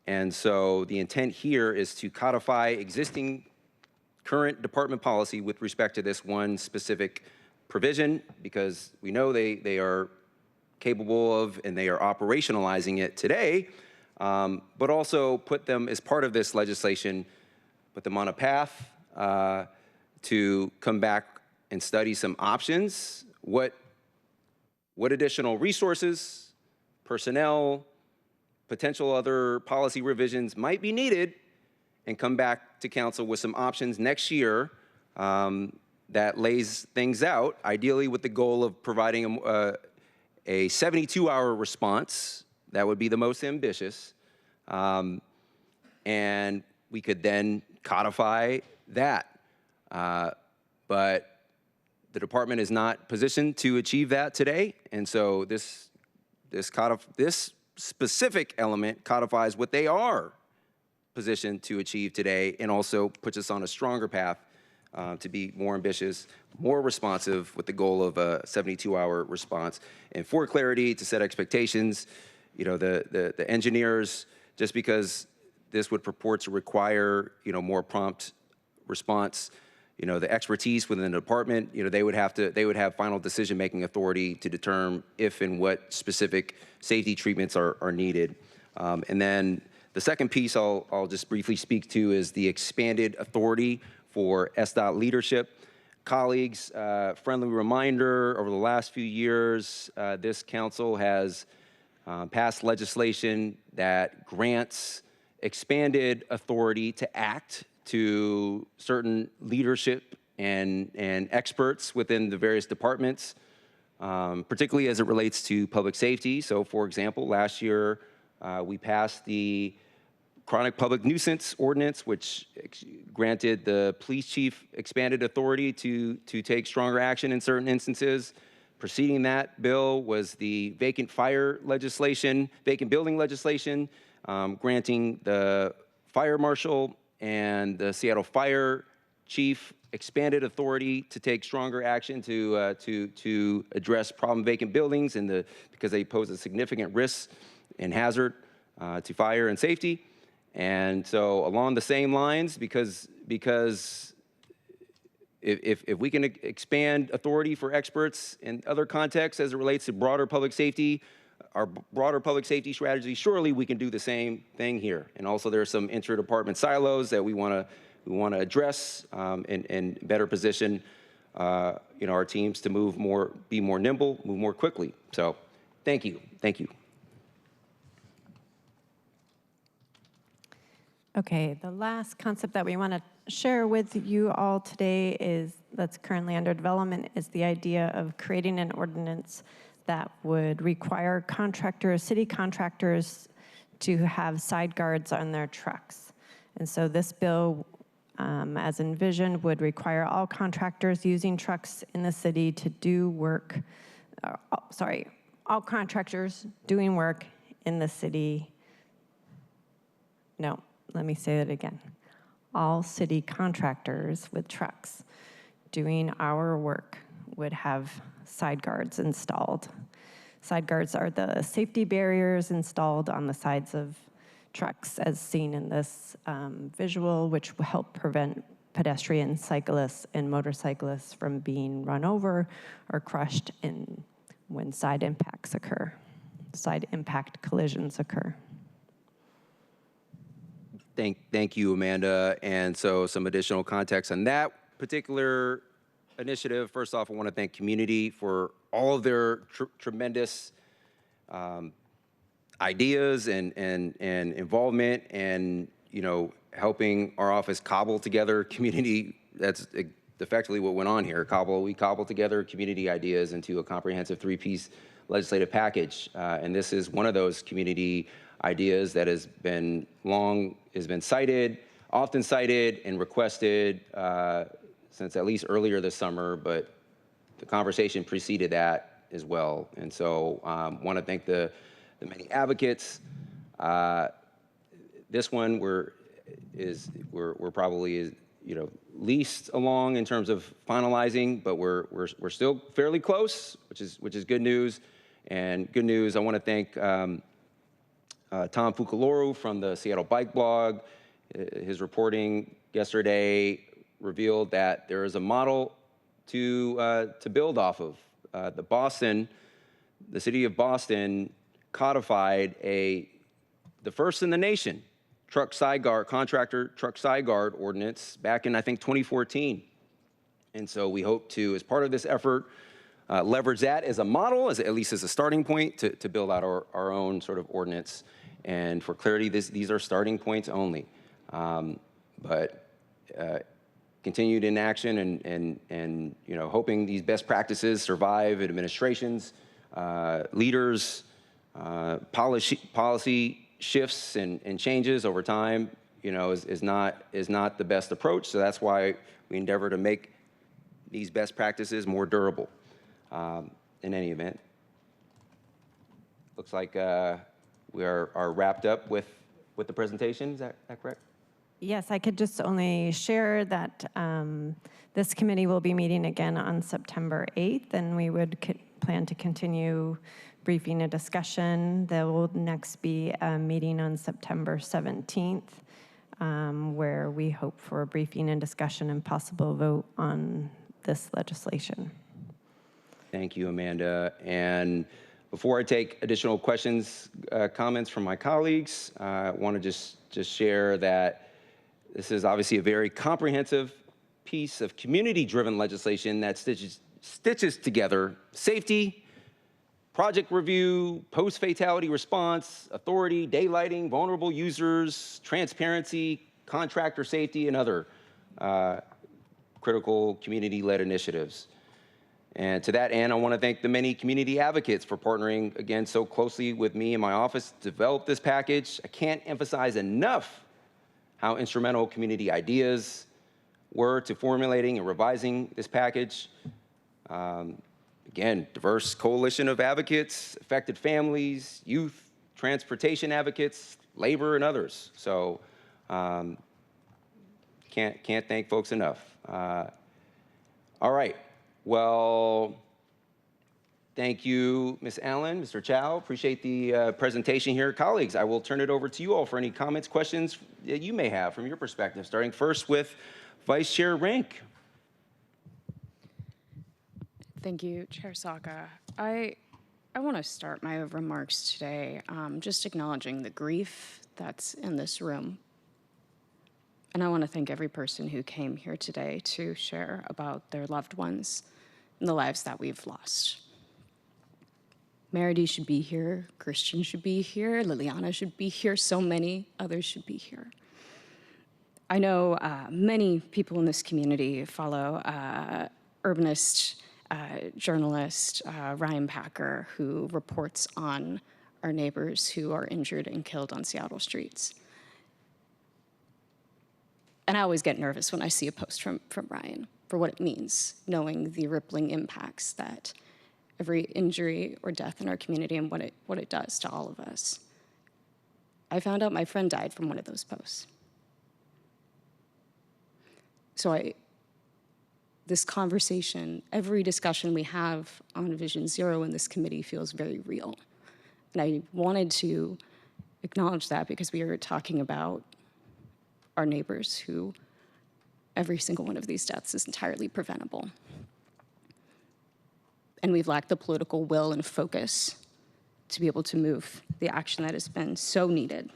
And so the intent here is to codify existing current department policy with respect to this one specific provision, because we know they are capable of and they are operationalizing it today, but also put them as part of this legislation, put them on a path to come back and study some options, what additional resources, personnel, potential other policy revisions might be needed, and come back to council with some options next year that lays things out, ideally with the goal of providing a 72-hour response. That would be the most ambitious. And we could then codify that. But the department is not positioned to achieve that today. And so this specific element codifies what they are position to achieve today, and also puts us on a stronger path to be more ambitious, more responsive, with the goal of a 72-hour response. And for clarity, to set expectations, the engineers, just because this would purport to require, more prompt response, the expertise within the department, they would have final decision-making authority to determine if and what specific safety treatments are needed. And then the second piece I'll just briefly speak to is the expanded authority for SDOT leadership. Colleagues, friendly reminder, over the last few years, this council has passed legislation that grants expanded authority to act to certain leadership and experts within the various departments, particularly as it relates to public safety. So, for example, last year we passed the Chronic Public Nuisance Ordinance, which granted the police chief expanded authority to take stronger action in certain instances. Preceding that bill was the vacant building legislation, granting the fire marshal and the Seattle Fire Chief expanded authority to take stronger action to address problem vacant buildings because they pose a significant risk and hazard to fire and safety. And so along the same lines, because if we can expand authority for experts in other contexts as it relates to broader public safety, our broader public safety strategy, surely we can do the same thing here. And also there are some inter-department silos that we want to address and better position our teams to be more nimble, move more quickly. So thank you. Okay, the last concept that we want to share with you all today that's currently under development is the idea of creating an ordinance that would require city contractors to have side guards on their trucks. And so this bill, as envisioned, would require all contractors using trucks in the city to do work, all contractors doing work in the city. No, let me say that again. All city contractors with trucks doing our work would have side guards installed. Side guards are the safety barriers installed on the sides of trucks as seen in this visual, which will help prevent pedestrians, cyclists, and motorcyclists from being run over or crushed when side impact collisions occur. Thank you, Amanda. And so some additional context on that particular initiative. First off, I want to thank community for all of their tremendous ideas and involvement and, helping our office cobble together community. That's effectively what went on here. We cobbled together community ideas into a comprehensive three-piece legislative package. And this is one of those community ideas that has been often cited and requested since at least earlier this summer, but the conversation preceded that as well. And so want to thank the many advocates. This one we're probably least along in terms of finalizing, but we're still fairly close, which is good news. And good news, I want to thank Tom Fukuloru from the Seattle Bike Blog. His reporting yesterday revealed that there is a model to build off of. The city of Boston codified the first in the nation contractor truck side guard ordinance back in, I think, 2014. And so we hope to, as part of this effort, leverage that as a model, at least as a starting point to build out our own sort of ordinance. And for clarity, these are starting points only. But continued inaction and hoping these best practices survive in administrations, leaders, policy shifts and changes over time, is not the best approach. So that's why we endeavor to make these best practices more durable. In any event, looks like we are wrapped up with with the presentation. Is that correct? Yes, I could just only share that this committee will be meeting again on September 8th, and we would plan to continue briefing and discussion. There will next be a meeting on September 17th, where we hope for a briefing and discussion and possible vote on this legislation. Thank you, Amanda. And before I take additional questions, comments from my colleagues, I want to just share that this is obviously a very comprehensive piece of community-driven legislation that stitches together safety, project review, post-fatality response, authority, daylighting, vulnerable users, transparency, contractor safety, and other critical community-led initiatives. And to that end, I want to thank the many community advocates for partnering, again, so closely with me and my office to develop this package. I can't emphasize enough how instrumental community ideas were to formulating and revising this package. Again, diverse coalition of advocates, affected families, youth, transportation advocates, labor, and others. So can't thank folks enough. All right. Well, thank you, Ms. Allen, Mr. Chow. Appreciate the presentation here. Colleagues, I will turn it over to you all for any comments, questions that you may have from your perspective, starting first with Vice Chair Rank. Thank you, Chair Saka. I want to start my remarks today just acknowledging the grief that's in this room. And I want to thank every person who came here today to share about their loved ones and the lives that we've lost. Meredy should be here, Christian should be here, Liliana should be here, so many others should be here. I know many people in this community follow urbanist, journalist Ryan Packer, who reports on our neighbors who are injured and killed on Seattle streets. And I always get nervous when I see a post from Ryan for what it means, knowing the rippling impacts that every injury or death in our community and what it does to all of us. I found out my friend died from one of those posts. So this conversation, every discussion we have on Vision Zero in this committee feels very real. And I wanted to acknowledge that because we are talking about our neighbors who every single one of these deaths is entirely preventable. And we've lacked the political will and focus to be able to move the action that has been so needed.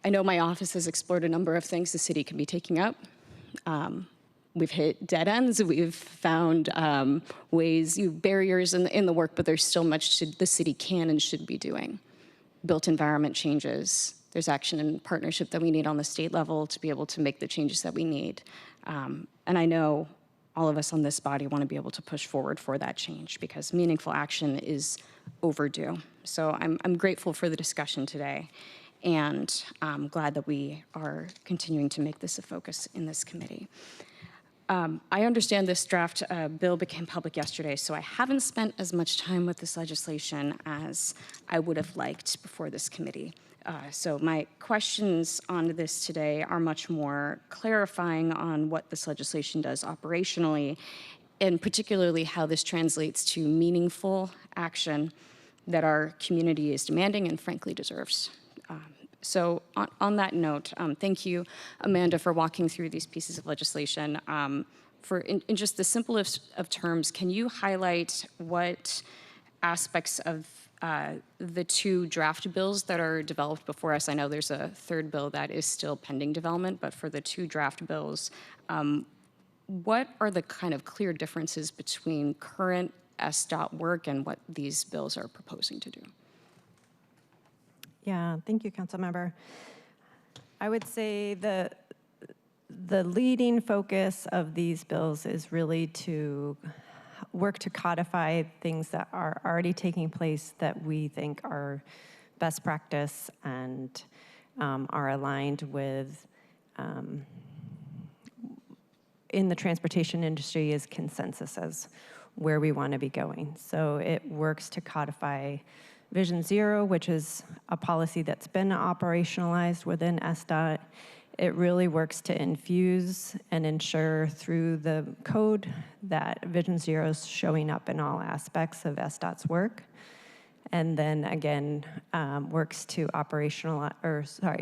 I know my office has explored a number of things the city can be taking up. We've hit dead ends, we've found barriers in the work, but there's still much the city can and should be doing. Built environment changes, there's action and partnership that we need on the state level to be able to make the changes that we need. And I know all of us on this body want to be able to push forward for that change because meaningful action is overdue. So I'm grateful for the discussion today, and I'm glad that we are continuing to make this a focus in this committee. I understand this draft bill became public yesterday, so I haven't spent as much time with this legislation as I would have liked before this committee. So my questions on this today are much more clarifying on what this legislation does operationally, and particularly how this translates to meaningful action that our community is demanding and frankly deserves. So on that note, thank you, Amanda, for walking through these pieces of legislation. In just the simplest of terms, can you highlight what aspects of the two draft bills that are developed before us? I know there's a third bill that is still pending development, but for the two draft bills, what are the kind of clear differences between current SDOT work and what these bills are proposing to do? Yeah, thank you, Councilmember. I would say the leading focus of these bills is really to work to codify things that are already taking place that we think are best practice and are aligned with in the transportation industry is consensus as where we want to be going. So it works to codify Vision Zero, which is a policy that's been operationalized within SDOT. It really works to infuse and ensure through the code that Vision Zero is showing up in all aspects of SDOT's work. And then again, works to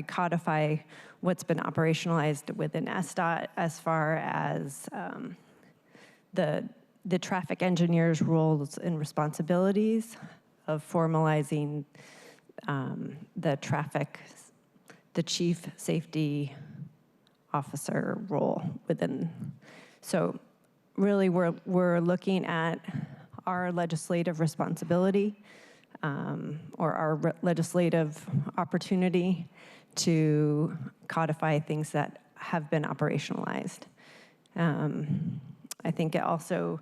codify what's been operationalized within SDOT as far as the traffic engineer's roles and responsibilities of formalizing the chief safety officer role within. So really we're looking at our legislative responsibility or our legislative opportunity to codify things that have been operationalized. I think it also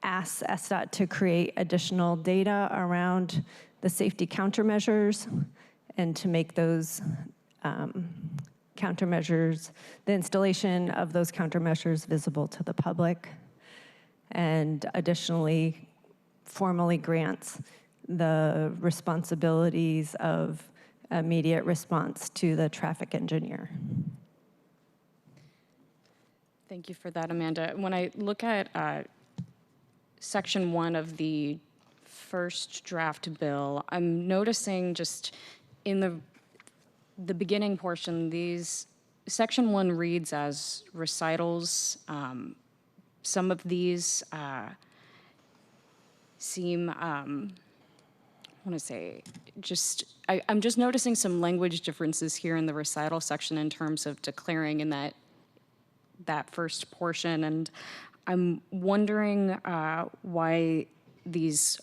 asks SDOT to create additional data around the safety countermeasures and to make those countermeasures, the installation of those countermeasures visible to the public, and additionally formally grants the responsibilities of immediate response to the traffic engineer. Thank you for that, Amanda. When I look at Section 1 of the first draft bill, I'm noticing just in the beginning portion, Section 1 reads as recitals. Some of these seem, I'm just noticing some language differences here in the recital section in terms of declaring in that first portion, and I'm wondering why this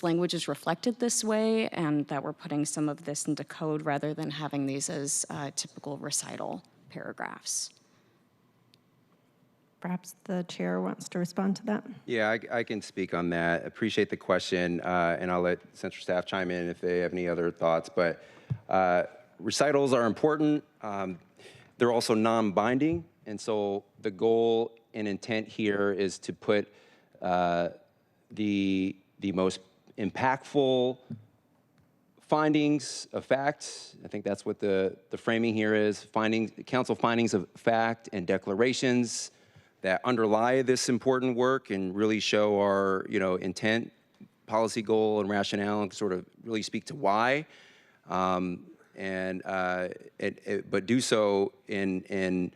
language is reflected this way, and that we're putting some of this into code rather than having these as typical recital paragraphs. Perhaps the chair wants to respond to that. Yeah, I can speak on that. Appreciate the question, and I'll let central staff chime in if they have any other thoughts. But recitals are important. They're also non-binding, and so the goal and intent here is to put the most impactful findings of fact. I think that's what the framing here is. Council findings of fact and declarations that underlie this important work and really show our intent, policy goal, and rationale, and sort of really speak to why, but do so in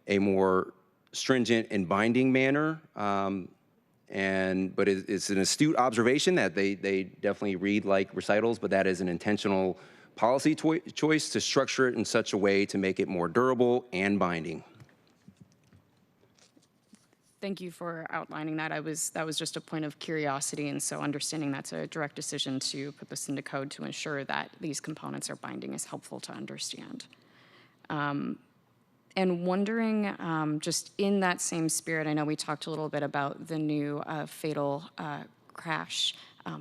a more stringent and binding manner. But it's an astute observation that they definitely read like recitals, but that is an intentional policy choice to structure it in such a way to make it more durable and binding. Thank you for outlining that. That was just a point of curiosity, and so understanding that's a direct decision to put this into code to ensure that these components are binding is helpful to understand. And wondering, just in that same spirit, I know we talked a little bit about the new fatal crash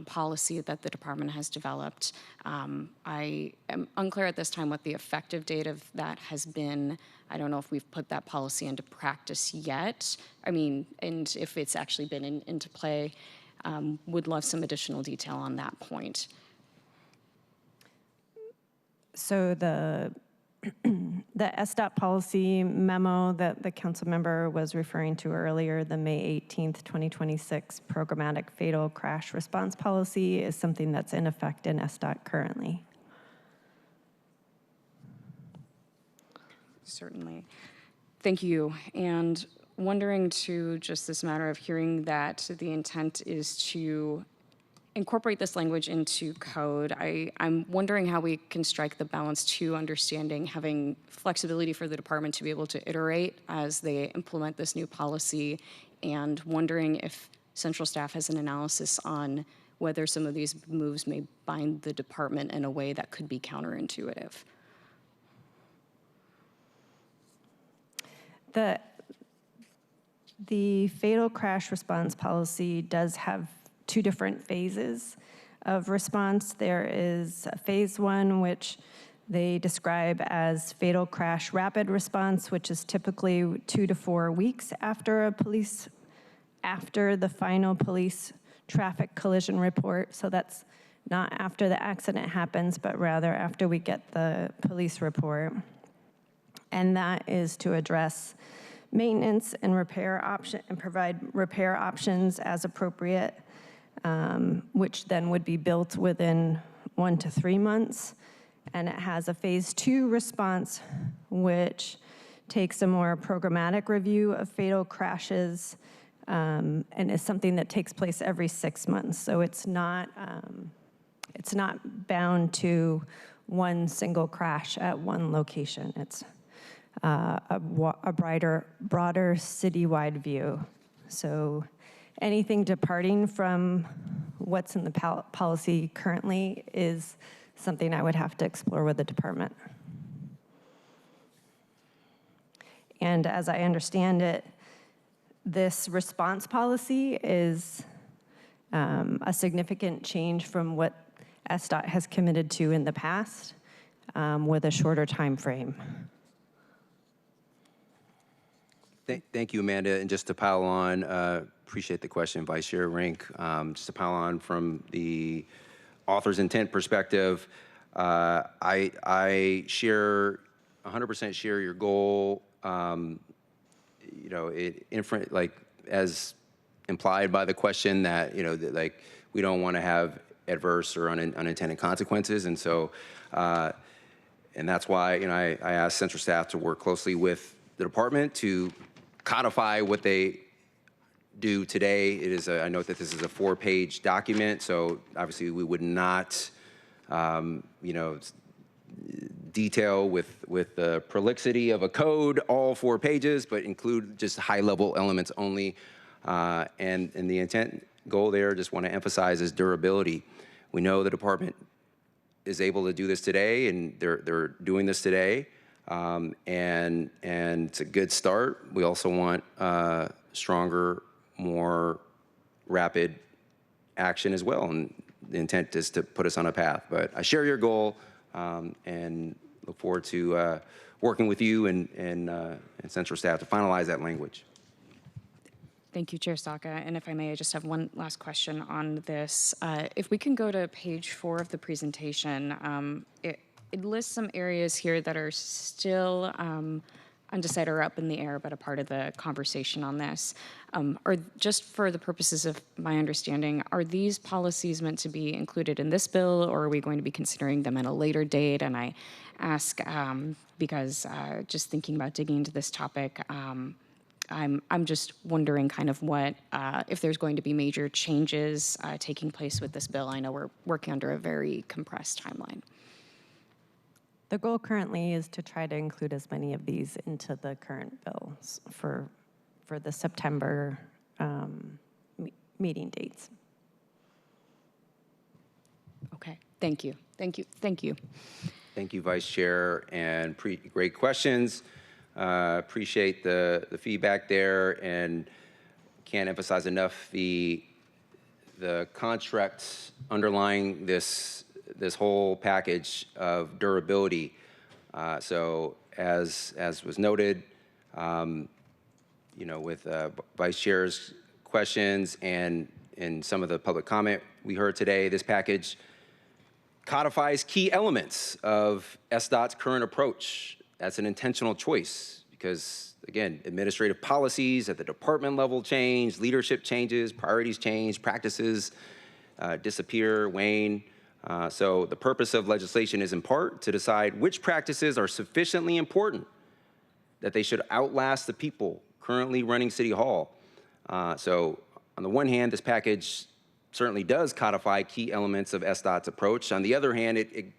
policy that the department has developed. I am unclear at this time what the effective date of that has been. I don't know if we've put that policy into practice yet. And if it's actually been into play, would love some additional detail on that point. So the SDOT policy memo that the council member was referring to earlier, the May 18th, 2026 programmatic fatal crash response policy, is something that's in effect in SDOT currently. Certainly. Thank you. And wondering too, just this matter of hearing that the intent is to incorporate this language into code, I'm wondering how we can strike the balance to understanding having flexibility for the department to be able to iterate as they implement this new policy, and wondering if central staff has an analysis on whether some of these moves may bind the department in a way that could be counterintuitive. The fatal crash response policy does have two different phases of response. There is phase 1, which they describe as fatal crash rapid response, which is typically 2 to 4 weeks after the final police traffic collision report. So that's not after the accident happens, but rather after we get the police report. And that is to address maintenance and repair option and provide repair options as appropriate, which then would be built within 1 to 3 months. And it has a phase 2 response, which takes a more programmatic review of fatal crashes, and is something that takes place every 6 months. So it's not bound to one single crash at one location. It's a broader citywide view. So anything departing from what's in the policy currently is something I would have to explore with the department. And as I understand it, this response policy is a significant change from what SDOT has committed to in the past, with a shorter time frame. Thank you, Amanda. And just to pile on, appreciate the question, Vice Chair Rink. Just to pile on from the author's intent perspective, I share 100% share your goal. You know, like as implied by the question that, you know, that, like, we don't want to have adverse or unintended consequences. And so, and that's why, you know, I asked central staff to work closely with the department to codify what they do today. It is I note that this is a 4-page document, so obviously we would not, you know, detail with the prolixity of a code all 4 pages, but include just high-level elements only. And the intent goal there, just want to emphasize, is durability. We know the department is able to do this today, and they're doing this today. And it's a good start. We also want stronger, more rapid action as well. And the intent is to put us on a path. But I share your goal, and look forward to working with you and central staff to finalize that language. Thank you, Chair Saka. And if I may, I just have one last question on this. If we can go to page 4 of the presentation, it lists some areas here that are still undecided or up in the air, but a part of the conversation on this. Or just for the purposes of my understanding, are these policies meant to be included in this bill, or are we going to be considering them at a later date? And I ask because just thinking about digging into this topic, I'm just wondering kind of what, if there's going to be major changes taking place with this bill. I know we're working under a very compressed timeline. The goal currently is to try to include as many of these into the current bills for the September meeting dates. Okay, thank you, thank you, thank you. Thank you, Vice Chair, and great questions. Appreciate the feedback there, and can't emphasize enough the construct underlying this whole package of durability. So as was noted, you know, with Vice Chair's questions and in some of the public comment we heard today, this package codifies key elements of SDOT's current approach. That's an intentional choice because, again, administrative policies at the department level change, leadership changes, priorities change, practices disappear, wane. So the purpose of legislation is in part to decide which practices are sufficiently important that they should outlast the people currently running City Hall. So on the one hand, this package certainly does codify key elements of SDOT's approach. On the other hand, it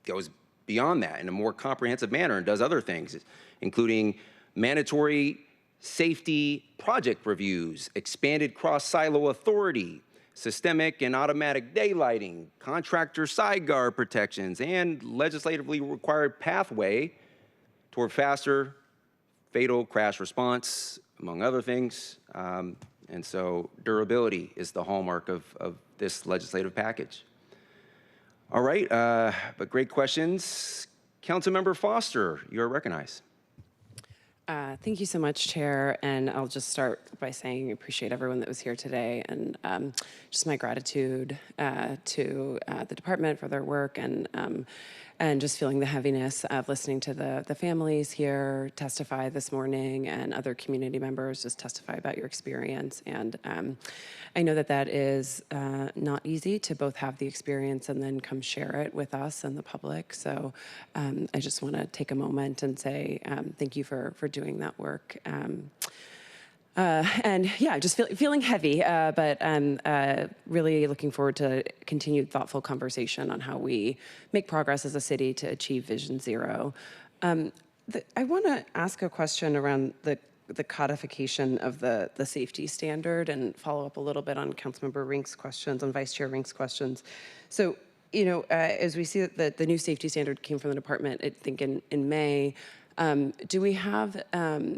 goes beyond that in a more comprehensive manner and does other things, including mandatory safety project reviews, expanded cross-silo authority, systemic and automatic daylighting, contractor side guard protections, and legislatively required pathway toward faster fatal crash response, among other things. And so durability is the hallmark of this legislative package. All right, but great questions. Councilmember Foster, you are recognized. Thank you so much, Chair. And I'll just start by saying I appreciate everyone that was here today, and just my gratitude to the department for their work, and just feeling the heaviness of listening to the families here testify this morning, and other community members just testify about your experience. And I know that that is not easy to both have the experience and then come share it with us and the public. So I just want to take a moment and say thank you for doing that work. And yeah, just feeling heavy, but really looking forward to continued thoughtful conversation on how we make progress as a city to achieve Vision Zero. I want to ask a question around the codification of the safety standard, and follow up a little bit on Councilmember Rink's questions, on Vice Chair Rink's questions. So, you know, as we see that the new safety standard came from the department, I think in May, do we have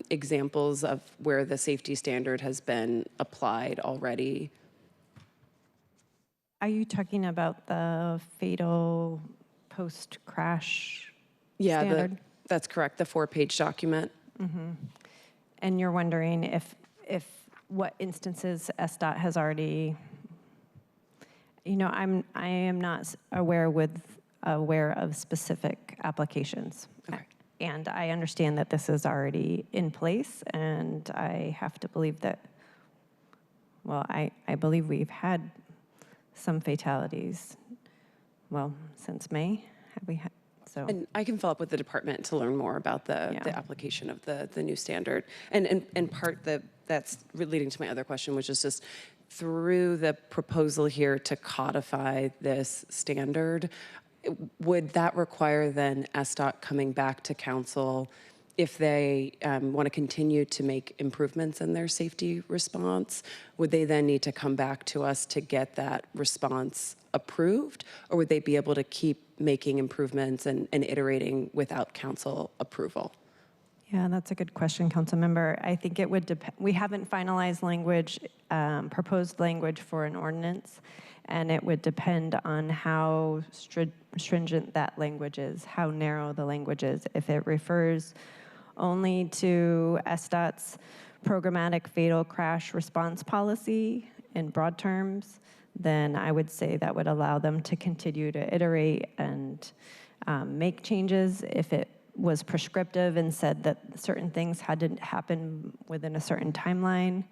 examples of where the safety standard has been applied already? Are you talking about the fatal post-crash Yeah, standard? that's correct, the 4-page document. Mm-hmm. And you're wondering if what instances SDOT has already, you know, I am not aware of specific applications. Okay. And I understand that this is already in place, and I have to believe that, well, I believe we've had some fatalities, well, since May, have we had? So. And I can follow up with the department to learn more about the application of the new standard. And part that's leading to my other question, which is just through the proposal here to codify this standard, would that require then SDOT coming back to council if they want to continue to make improvements in their safety response? Would they then need to come back to us to get that response approved, or would they be able to keep making improvements and iterating without council approval? Yeah, that's a good question, Council Member. I think it would depend. We haven't finalized language, proposed language for an ordinance, and it would depend on how stringent that language is, how narrow the language is. If it refers only to SDOT's programmatic fatal crash response policy in broad terms, then I would say that would allow them to continue to iterate and make changes. If it was prescriptive and said that certain things had to happen within a certain timeline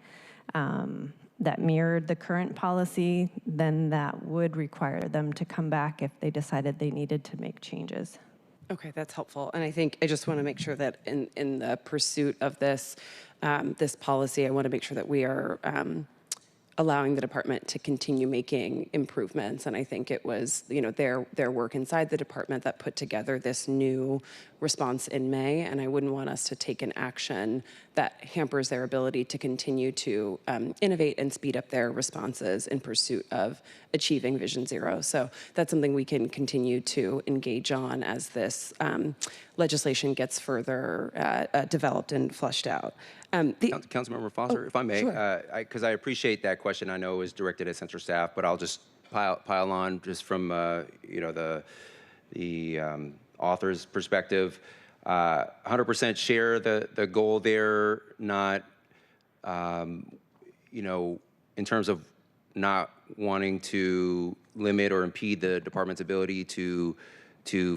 that mirrored the current policy, then that would require them to come back if they decided they needed to make changes. Okay, that's helpful. And I think I just want to make sure that in the pursuit of this this policy, I want to make sure that we are allowing the department to continue making improvements. And I think it was, you know, their work inside the department that put together this new response in May. And I wouldn't want us to take an action that hampers their ability to continue to innovate and speed up their responses in pursuit of achieving Vision Zero. So that's something we can continue to engage on as this legislation gets further developed and fleshed out. Councilmember Foster, if I may, because I appreciate that question. I know is directed at Central staff, but I'll just pile on just from you know, the author's perspective. 100% share the goal there, not you know, in terms of not wanting to limit or impede the department's ability to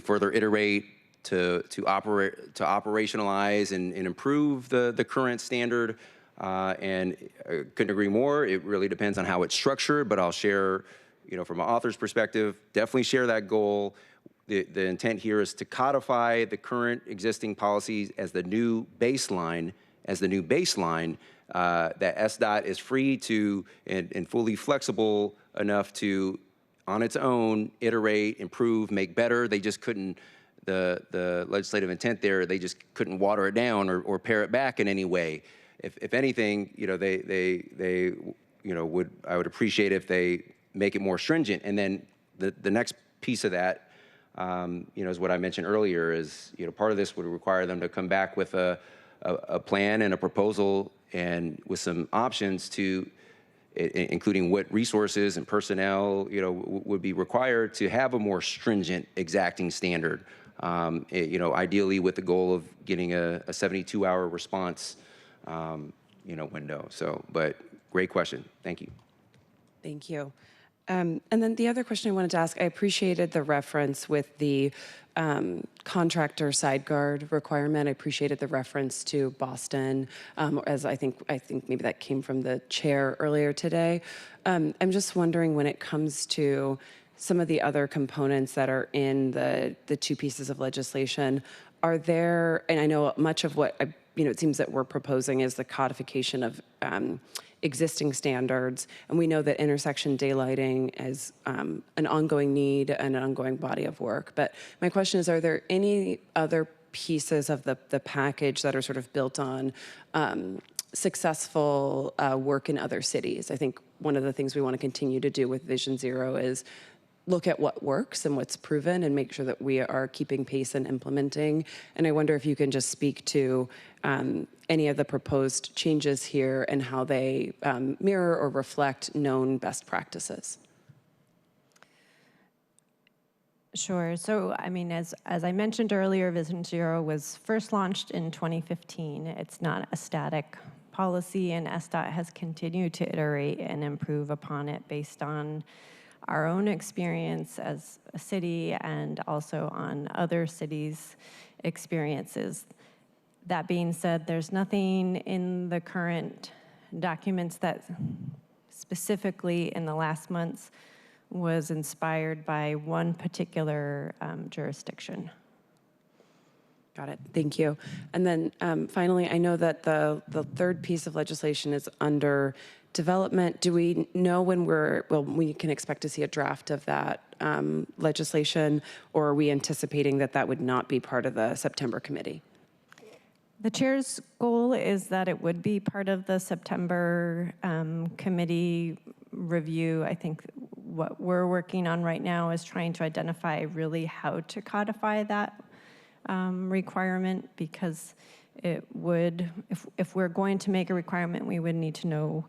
further iterate, to operationalize and improve the current standard. And I couldn't agree more. It really depends on how it's structured, but I'll share, you know, from an author's perspective, definitely share that goal. The intent here is to codify the current existing policies as the new baseline, that SDOT is free to and fully flexible enough to, on its own, iterate, improve, make better. They just couldn't, the legislative intent there, they just couldn't water it down or pare it back in any way. If anything, you know, they you know, I would appreciate if they make it more stringent. And then the next piece of that, you know, is what I mentioned earlier is, you know, part of this would require them to come back with a plan and a proposal and with some options to, including what resources and personnel, you know, would be required to have a more stringent exacting standard ideally with the goal of getting a 72-hour response, window. So, but great question. Thank you. Thank you. And then the other question I wanted to ask, I appreciated the reference with the contractor side guard requirement. I appreciated the reference to Boston, as I think maybe that came from the chair earlier today. I'm just wondering, when it comes to some of the other components that are in the two pieces of legislation, are there, and I know much of what it seems that we're proposing is the codification of existing standards, and we know that intersection daylighting is an ongoing need and an ongoing body of work. But my question is, are there any other pieces of the package that are sort of built on successful work in other cities? I think one of the things we want to continue to do with Vision Zero is look at what works and what's proven and make sure that we are keeping pace and implementing. And I wonder if you can just speak to any of the proposed changes here and how they mirror or reflect known best practices. Sure. So, I mean, as I mentioned earlier, Vision Zero was first launched in 2015. It's not a static policy, and SDOT has continued to iterate and improve upon it based on our own experience as a city and also on other cities' experiences. That being said, there's nothing in the current documents that specifically in the last months was inspired by one particular jurisdiction. Got it. Thank you. And then finally, I know that the third piece of legislation is under development. Do we know when we can expect to see a draft of that legislation, or are we anticipating that would not be part of the September committee? The chair's goal is that it would be part of the September committee review. I think what we're working on right now is trying to identify really how to codify that requirement, because it would, if we're going to make a requirement, we would need to know,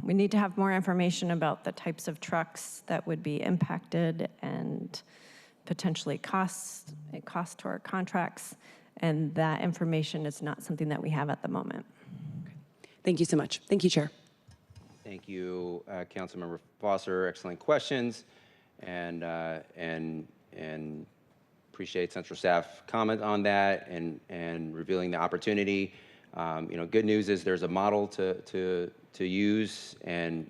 we need to have more information about the types of trucks that would be impacted and potentially cost to our contracts. And that information is not something that we have at the moment. Thank you so much. Thank you, Chair. Thank you, Councilmember Foster. Excellent questions, and appreciate Central staff comment on that and revealing the opportunity. Good news is there's a model to use and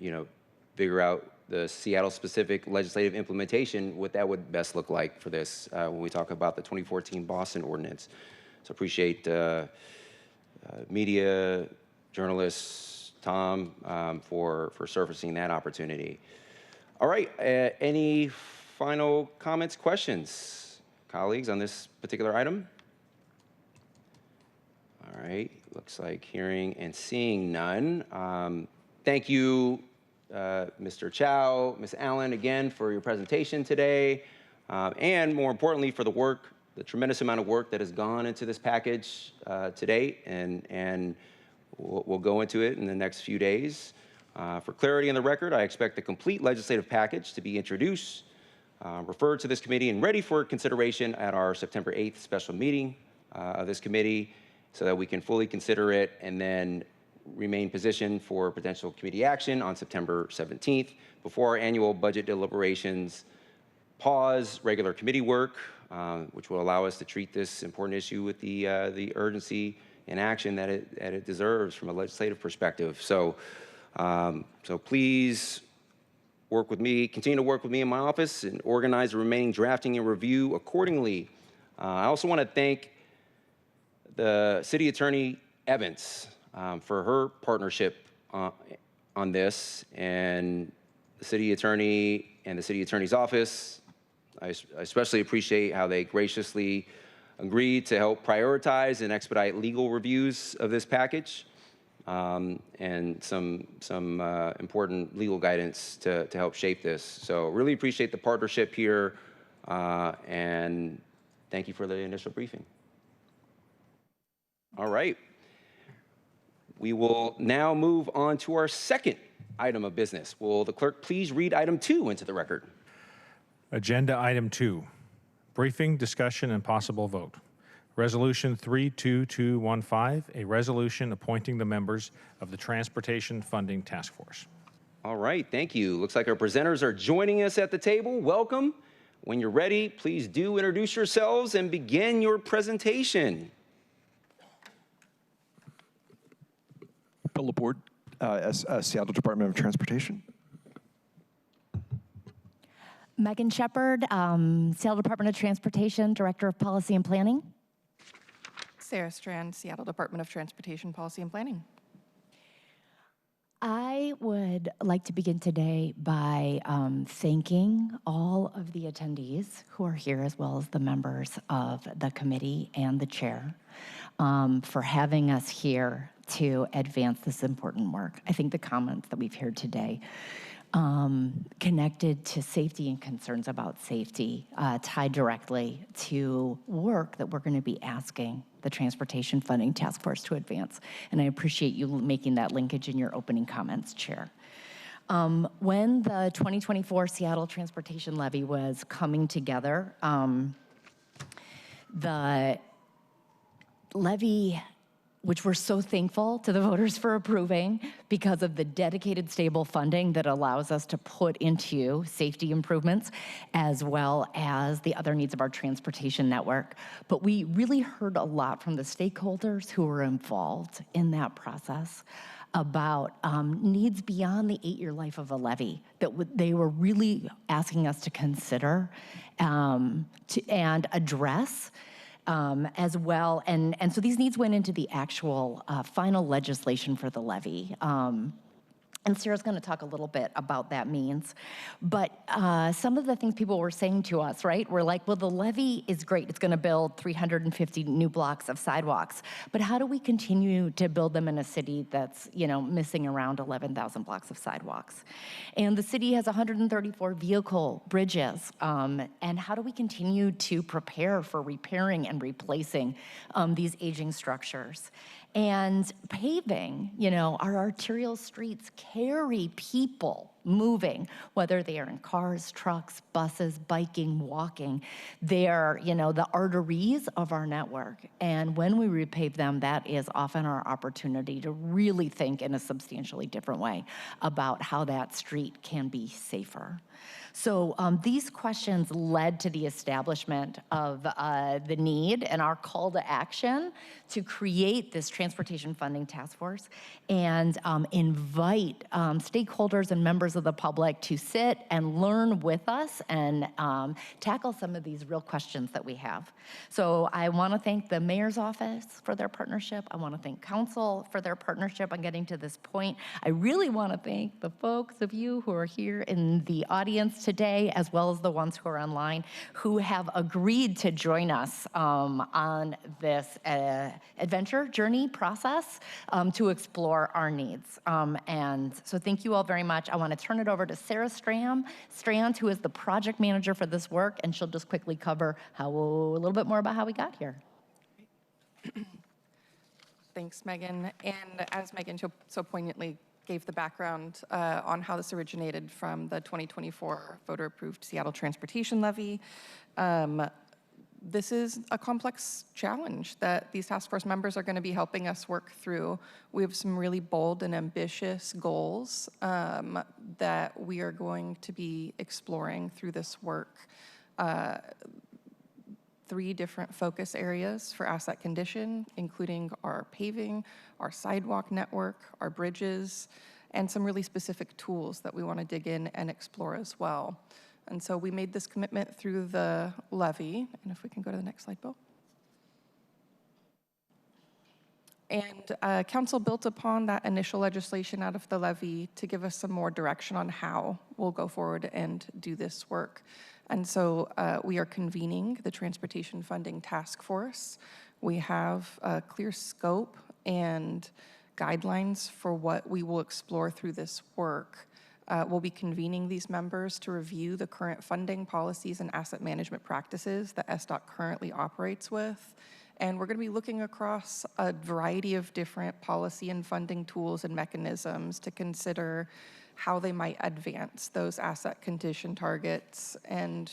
figure out the Seattle-specific legislative implementation, what that would best look like for this when we talk about the 2014 Boston ordinance. So appreciate media, journalists, Tom, for surfacing that opportunity. All right, any final comments, questions, colleagues, on this particular item? All right, looks like hearing and seeing none. Thank you, Mr. Chow, Ms. Allen, again, for your presentation today, and more importantly, for the tremendous amount of work that has gone into this package to date, and we'll go into it in the next few days. For clarity in the record, I expect the complete legislative package to be introduced, referred to this committee, and ready for consideration at our September 8th special meeting of this committee, so that we can fully consider it and then remain positioned for potential committee action on September 17th before our annual budget deliberations, pause regular committee work, which will allow us to treat this important issue with the urgency and action that it deserves from a legislative perspective. So please work with me, continue to work with me in my office, and organize the remaining drafting and review accordingly. I also want to thank the City Attorney Evans for her partnership on this, and the City Attorney and the City Attorney's Office. I especially appreciate how they graciously agreed to help prioritize and expedite legal reviews of this package, and some important legal guidance to help shape this. So really appreciate the partnership here, and thank you for the initial briefing. All right. We will now move on to our second item of business. Will the clerk please read item 2 into the record? Agenda item 2, Briefing, discussion, and possible vote. Resolution 32215, a resolution appointing the members of the Transportation Funding Task Force. All right, thank you. Looks like our presenters are joining us at the table. Welcome. When you're ready, please do introduce yourselves and begin your presentation. Bill Laborde, Seattle Department of Transportation. Megan Shepard, Seattle Department of Transportation, Director of Policy and Planning. Sarah Strand, Seattle Department of Transportation, Policy and Planning. I would like to begin today by thanking all of the attendees who are here, as well as the members of the committee and the chair, for having us here to advance this important work. I think the comments that we've heard today connected to safety and concerns about safety tied directly to work that we're going to be asking the Transportation Funding Task Force to advance. And I appreciate you making that linkage in your opening comments, Chair. When the 2024 Seattle Transportation Levy was coming together, the levy, which we're so thankful to the voters for approving because of the dedicated, stable funding that allows us to put into safety improvements as well as the other needs of our transportation network. But we really heard a lot from the stakeholders who were involved in that process about needs beyond the 8-year life of a levy that they were really asking us to consider and address. As well, and so these needs went into the actual final legislation for the levy. And Sarah's going to talk a little bit about that means. But some of the things people were saying to us, right, were like, well, the levy is great. It's going to build 350 new blocks of sidewalks. But how do we continue to build them in a city that's, missing around 11,000 blocks of sidewalks? And the city has 134 vehicle bridges. And how do we continue to prepare for repairing and replacing these aging structures? And paving, our arterial streets carry people moving, whether they are in cars, trucks, buses, biking, walking. They're, the arteries of our network. And when we repave them, that is often our opportunity to really think in a substantially different way about how that street can be safer. So these questions led to the establishment of the need and our call to action to create this Transportation Funding Task Force and invite stakeholders and members of the public to sit and learn with us and tackle some of these real questions that we have. So I want to thank the mayor's office for their partnership. I want to thank council for their partnership on getting to this point. I really want to thank the folks of you who are here in the audience today, as well as the ones who are online, who have agreed to join us on this adventure journey process to explore our needs. And so thank you all very much. I want to turn it over to Sarah Strand, who is the project manager for this work, and she'll just quickly cover a little bit more about how we got here. Thanks, Megan. And as Megan so poignantly gave the background on how this originated from the 2024 voter-approved Seattle Transportation Levy. This is a complex challenge that these task force members are going to be helping us work through. We have some really bold and ambitious goals that we are going to be exploring through this work. 3 different focus areas for asset condition, including our paving, our sidewalk network, our bridges, and some really specific tools that we want to dig in and explore as well. And so we made this commitment through the levy. And if we can go to the next slide, Bill. And council built upon that initial legislation out of the levy to give us some more direction on how we'll go forward and do this work. And so we are convening the Transportation Funding Task Force. We have a clear scope and guidelines for what we will explore through this work. We'll be convening these members to review the current funding policies and asset management practices that SDOT currently operates with. And we're going to be looking across a variety of different policy and funding tools and mechanisms to consider how they might advance those asset condition targets and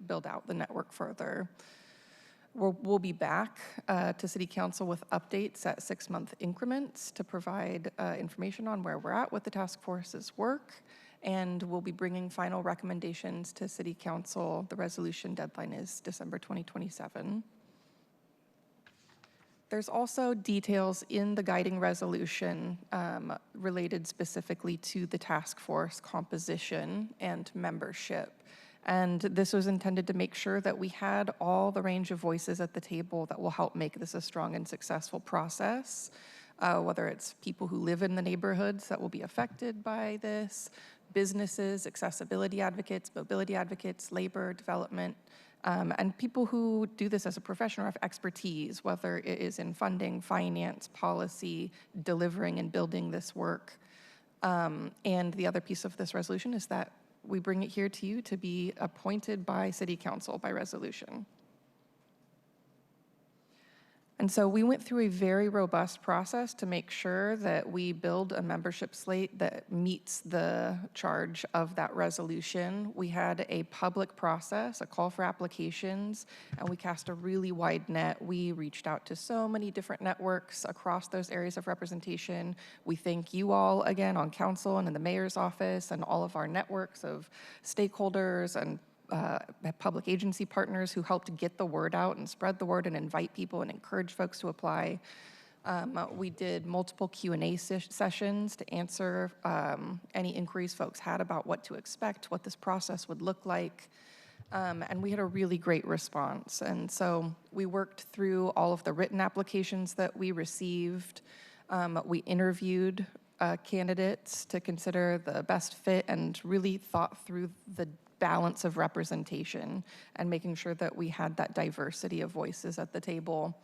build out the network further. We'll be back to City Council with updates at 6-month increments to provide information on where we're at with the task force's work, and we'll be bringing final recommendations to City Council. The resolution deadline is December 2027. There's also details in the guiding resolution related specifically to the task force composition and membership. And this was intended to make sure that we had all the range of voices at the table that will help make this a strong and successful process, whether it's people who live in the neighborhoods that will be affected by this, businesses, accessibility advocates, mobility advocates, labor, development, and people who do this as a profession or have expertise, whether it is in funding, finance, policy, delivering and building this work. And the other piece of this resolution is that we bring it here to you to be appointed by City Council by resolution. And so we went through a very robust process to make sure that we build a membership slate that meets the charge of that resolution. We had a public process, a call for applications, and we cast a really wide net. We reached out to so many different networks across those areas of representation. We thank you all again on council and in the mayor's office and all of our networks of stakeholders and public agency partners who helped get the word out and spread the word and invite people and encourage folks to apply. We did multiple Q&A sessions to answer any inquiries folks had about what to expect, what this process would look like. And we had a really great response. And so we worked through all of the written applications that we received. We interviewed candidates to consider the best fit and really thought through the balance of representation and making sure that we had that diversity of voices at the table.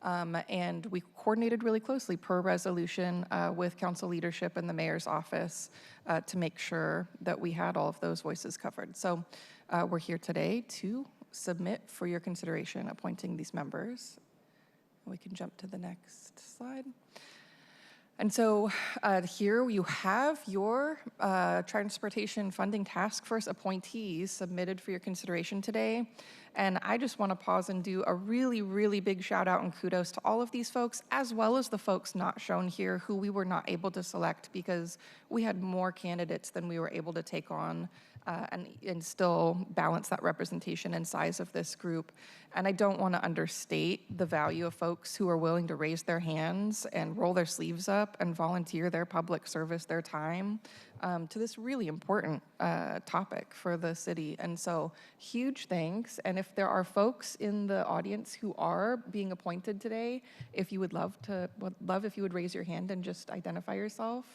And we coordinated really closely per resolution with council leadership and the mayor's office to make sure that we had all of those voices covered. So we're here today to submit for your consideration appointing these members. We can jump to the next slide. And so here you have your Transportation Funding Task Force appointees submitted for your consideration today. And I just want to pause and do a really, really big shout out and kudos to all of these folks, as well as the folks not shown here who we were not able to select because we had more candidates than we were able to take on and still balance that representation and size of this group. And I don't want to understate the value of folks who are willing to raise their hands and roll their sleeves up and volunteer their public service, their time to this really important topic for the city. And so huge thanks. And if there are folks in the audience who are being appointed today, if you would love if you would raise your hand and just identify yourself.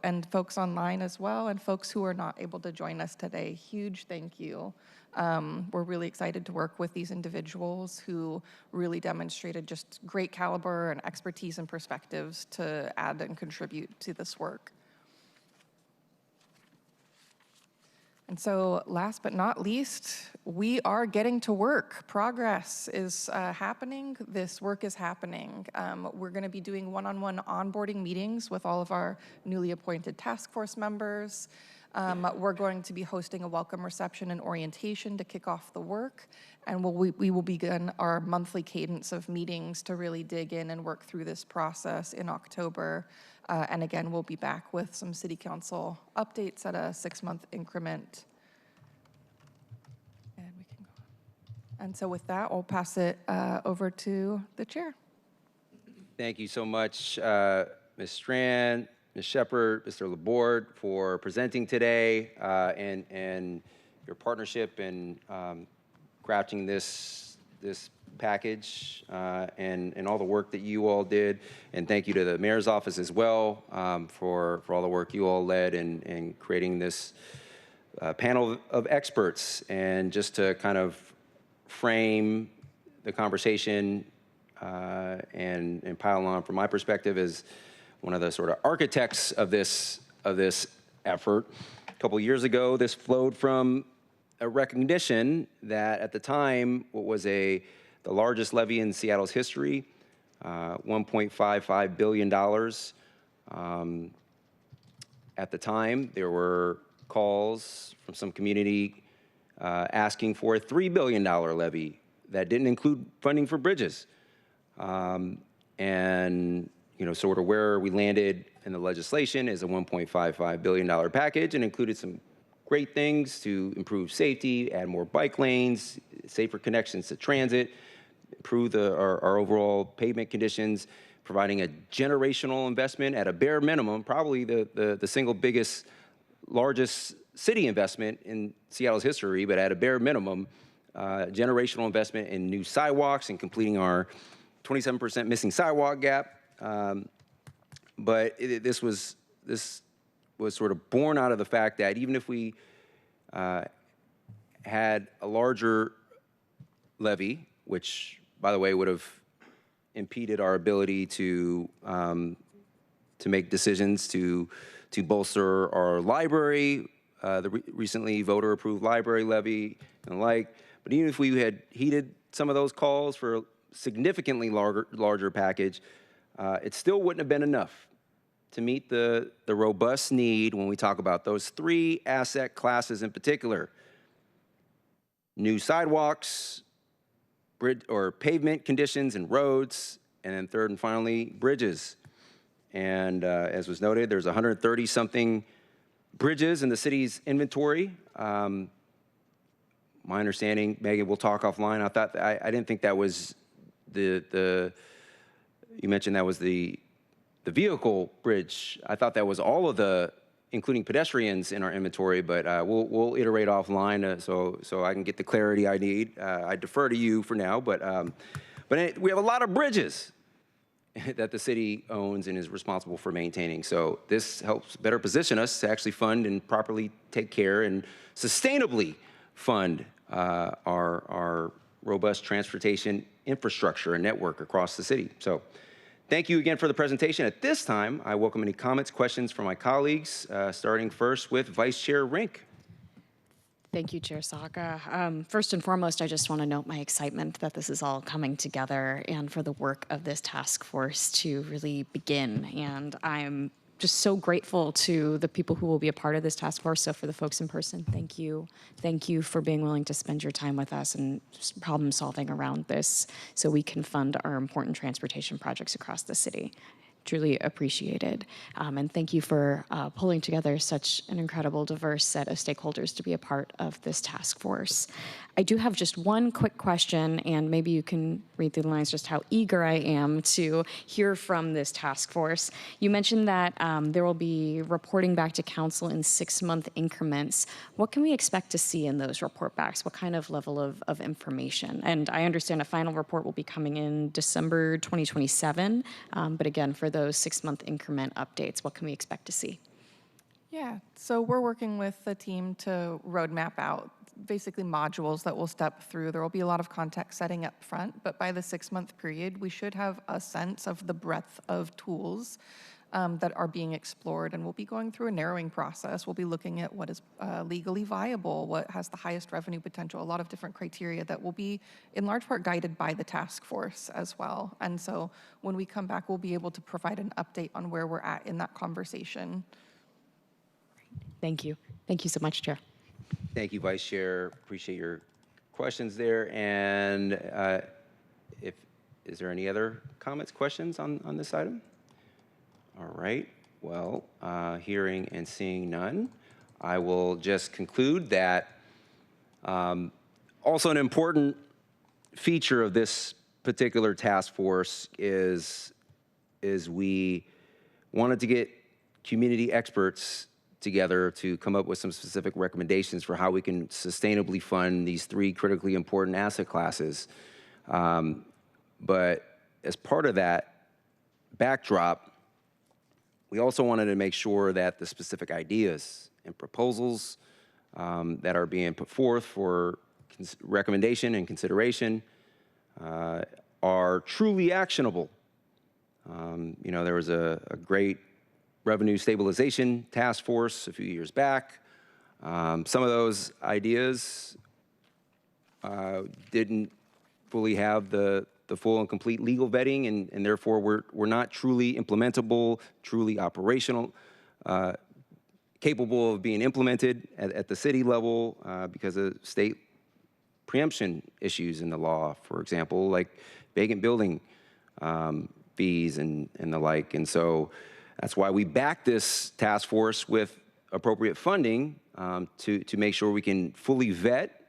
And folks online as well, and folks who are not able to join us today, huge thank you. We're really excited to work with these individuals who really demonstrated just great caliber and expertise and perspectives to add and contribute to this work. And so last but not least, we are getting to work. Progress is happening. This work is happening. We're going to be doing one-on-one onboarding meetings with all of our newly appointed task force members. We're going to be hosting a welcome reception and orientation to kick off the work. And we will begin our monthly cadence of meetings to really dig in and work through this process in October. And again, we'll be back with some city council updates at a 6-month increment. And we can go. And so with that, I'll pass it over to the chair. Thank you so much, Ms. Strand, Ms. Shepard, Mr. Laborde, for presenting today and your partnership in crafting this package and all the work that you all did. And thank you to the mayor's office as well for all the work you all led in creating this panel of experts. And just to kind of frame the conversation and pile on from my perspective as one of the sort of architects of this effort. A couple years ago, this flowed from a recognition that at the time, what was the largest levy in Seattle's history, $1.55 billion, At the time, there were calls from some community asking for a $3 billion levy that didn't include funding for bridges. And sort of where we landed in the legislation is a $1.55 billion package and included some great things to improve safety, add more bike lanes, safer connections to transit, improve our overall pavement conditions, providing a generational investment at a bare minimum, probably the single biggest, largest city investment in Seattle's history, but at a bare minimum, generational investment in new sidewalks and completing our 27% missing sidewalk gap. But this was sort of born out of the fact that even if we had a larger levy, which, by the way, would have impeded our ability to make decisions to bolster our library, the recently voter-approved library levy and the like. But even if we had heeded some of those calls for a significantly larger package, it still wouldn't have been enough to meet the robust need when we talk about those three asset classes in particular: new sidewalks, bridge or pavement conditions and roads, and then third and finally, bridges. And as was noted, there's 130-something bridges in the city's inventory. My understanding, Megan, we'll talk offline. I didn't think that was you mentioned that was the vehicle bridge. I thought that was all of the, including pedestrians in our inventory, but we'll iterate offline so I can get the clarity I need. I defer to you for now, but we have a lot of bridges that the city owns and is responsible for maintaining. So this helps better position us to actually fund and properly take care and sustainably fund our robust transportation infrastructure and network across the city. So thank you again for the presentation. At this time, I welcome any comments, questions from my colleagues, starting first with Vice Chair Rink. Thank you, Chair Saka. First and foremost, I just want to note my excitement that this is all coming together and for the work of this task force to really begin. And I'm just so grateful to the people who will be a part of this task force. So for the folks in person, thank you. Thank you for being willing to spend your time with us and problem solving around this so we can fund our important transportation projects across the city. Truly appreciated. And thank you for pulling together such an incredible, diverse set of stakeholders to be a part of this task force. I do have just one quick question, and maybe you can read through the lines just how eager I am to hear from this task force. You mentioned that there will be reporting back to council in 6-month increments. What can we expect to see in those report backs? What kind of level of information? And I understand a final report will be coming in December 2027, but again, for those 6-month increment updates, what can we expect to see? Yeah, so we're working with the team to roadmap out basically modules that we'll step through. There will be a lot of context setting up front, but by the 6-month period, we should have a sense of the breadth of tools that are being explored, and we'll be going through a narrowing process. We'll be looking at what is legally viable, what has the highest revenue potential, a lot of different criteria that will be in large part guided by the task force as well. And so when we come back, we'll be able to provide an update on where we're at in that conversation. Thank you. Thank you so much, Chair. Thank you, Vice Chair. Appreciate your questions there. And is there any other comments, questions on this item? All right. Well, hearing and seeing none, I will just conclude that also an important feature of this particular task force is we wanted to get community experts together to come up with some specific recommendations for how we can sustainably fund these 3 critically important asset classes. But as part of that backdrop, we also wanted to make sure that the specific ideas and proposals that are being put forth for recommendation and consideration are truly actionable. There was a great revenue stabilization task force a few years back. Some of those ideas didn't fully have the full and complete legal vetting, and therefore were not truly implementable, truly operational. capable of being implemented at the city level because of state preemption issues in the law, for example, like vacant building fees and the like. And so that's why we back this task force with appropriate funding to make sure we can fully vet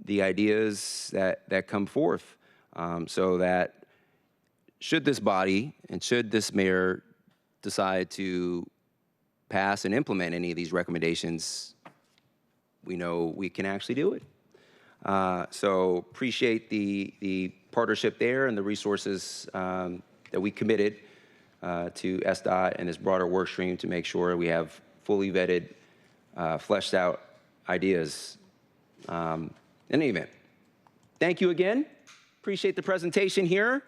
the ideas that come forth, so that should this body and should this mayor decide to pass and implement any of these recommendations, we know we can actually do it. So appreciate the partnership there and the resources that we committed to SDOT and this broader work stream to make sure we have fully vetted, fleshed out ideas. In any event, thank you again. Appreciate the presentation here.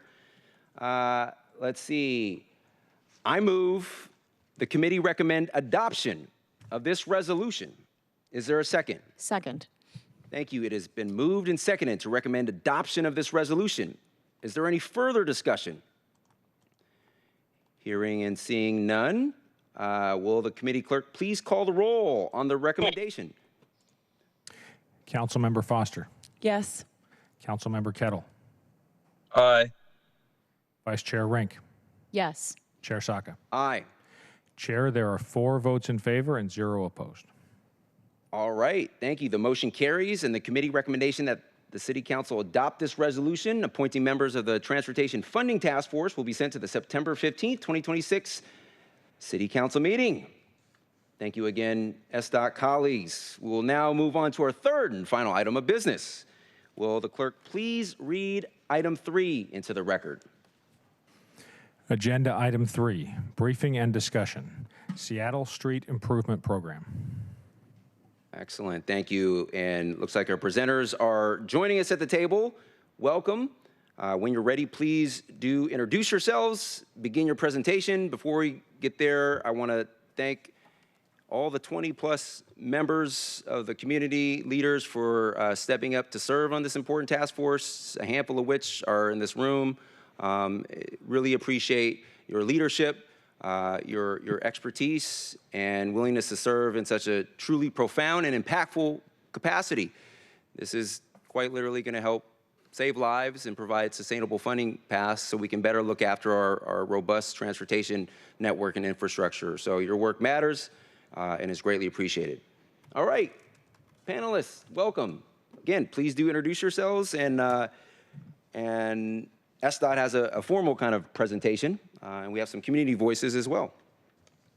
Let's see. I move the committee recommend adoption of this resolution. Is there a second? Second. Thank you. It has been moved and seconded to recommend adoption of this resolution. Is there any further discussion? Hearing and seeing none, will the committee clerk please call the roll on the recommendation? Councilmember Foster. Yes. Councilmember Kettle. Aye. Vice Chair Rink. Yes. Chair Saka. Aye. Chair, there are 4 votes in favor and 0 opposed. All right, thank you. The motion carries, and the committee recommendation that the City Council adopt this resolution appointing members of the Transportation Funding Task Force will be sent to the September 15th, 2026 City Council meeting. Thank you again, SDOT colleagues. We will now move on to our third and final item of business. Will the clerk please read item 3 into the record? Agenda item 3, briefing and discussion, Seattle Street Improvement Program. Excellent, thank you. And looks like our presenters are joining us at the table. Welcome. When you're ready, please do introduce yourselves, begin your presentation. Before we get there, I want to thank all the 20+ members of the community leaders for stepping up to serve on this important task force, a handful of which are in this room. Really appreciate your leadership, your expertise, and willingness to serve in such a truly profound and impactful capacity. This is quite literally going to help save lives and provide sustainable funding paths so we can better look after our robust transportation network and infrastructure. So your work matters and is greatly appreciated. All right, panelists, welcome. Again, please do introduce yourselves, and SDOT has a formal kind of presentation, and we have some community voices as well.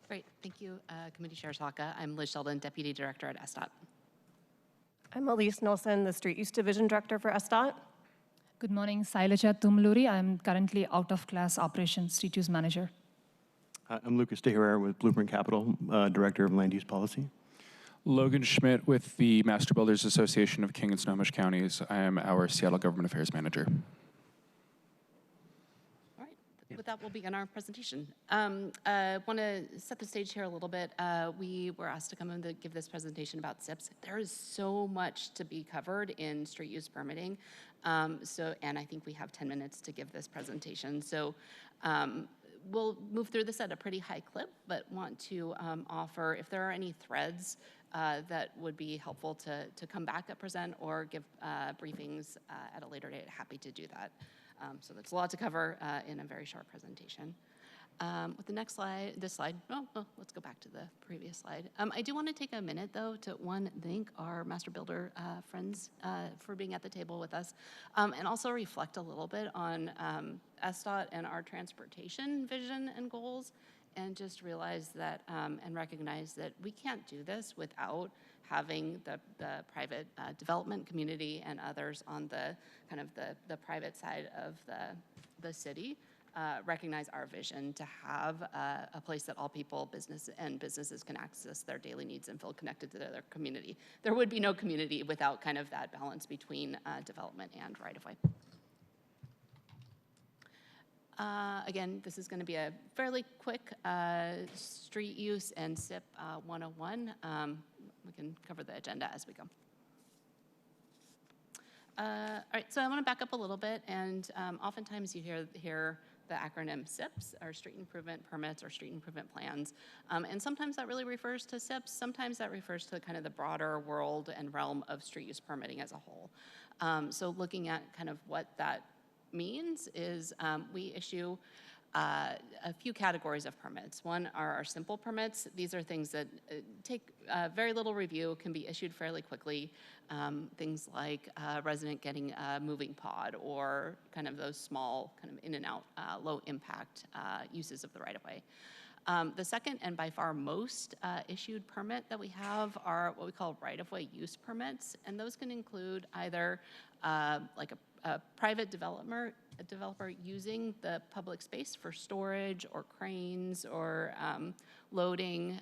Great. Thank you, Committee Chair Saka. I'm Liz Sheldon, Deputy Director at SDOT. I'm Elise Nelson, the Street Use Division Director for SDOT. Good morning, Sailaja Tumluri. I'm currently out-of-class Operations Street Use Manager. I'm Lucas De Herrera with Blueprint Capital, Director of Land Use Policy. Logan Schmidt with the Master Builders Association of King and Snohomish Counties. I am our Seattle Government Affairs Manager. With that, we'll begin our presentation. I want to set the stage here a little bit. We were asked to come in to give this presentation about SIPs. There is so much to be covered in street use permitting. And I think we have 10 minutes to give this presentation. So we'll move through this at a pretty high clip, but want to offer, if there are any threads that would be helpful to come back and present or give briefings at a later date, happy to do that. So there's a lot to cover in a very short presentation. With the next slide, let's go back to the previous slide. I do want to take a minute, though, to thank our master builder friends for being at the table with us, and also reflect a little bit on SDOT and our transportation vision and goals, and just realize that and recognize that we can't do this without having the private development community and others on the kind of the private side of the city recognize our vision to have a place that all people, businesses can access their daily needs and feel connected to their community. There would be no community without kind of that balance between development and right-of-way. Again, this is going to be a fairly quick street use and SIP 101. We can cover the agenda as we go. All right, so I want to back up a little bit, and oftentimes you hear the acronym SIPs, or Street Improvement Permits or Street Improvement Plans. And sometimes that really refers to SIPs, sometimes that refers to kind of the broader world and realm of street use permitting as a whole. So looking at kind of what that means is we issue a few categories of permits. One are our simple permits. These are things that take very little review, can be issued fairly quickly. Things like a resident getting a moving pod, or kind of those small, kind of in and out, low impact uses of the right-of-way. The second and by far most issued permit that we have are what we call right-of-way use permits, and those can include either like a private developer using the public space for storage or cranes or loading.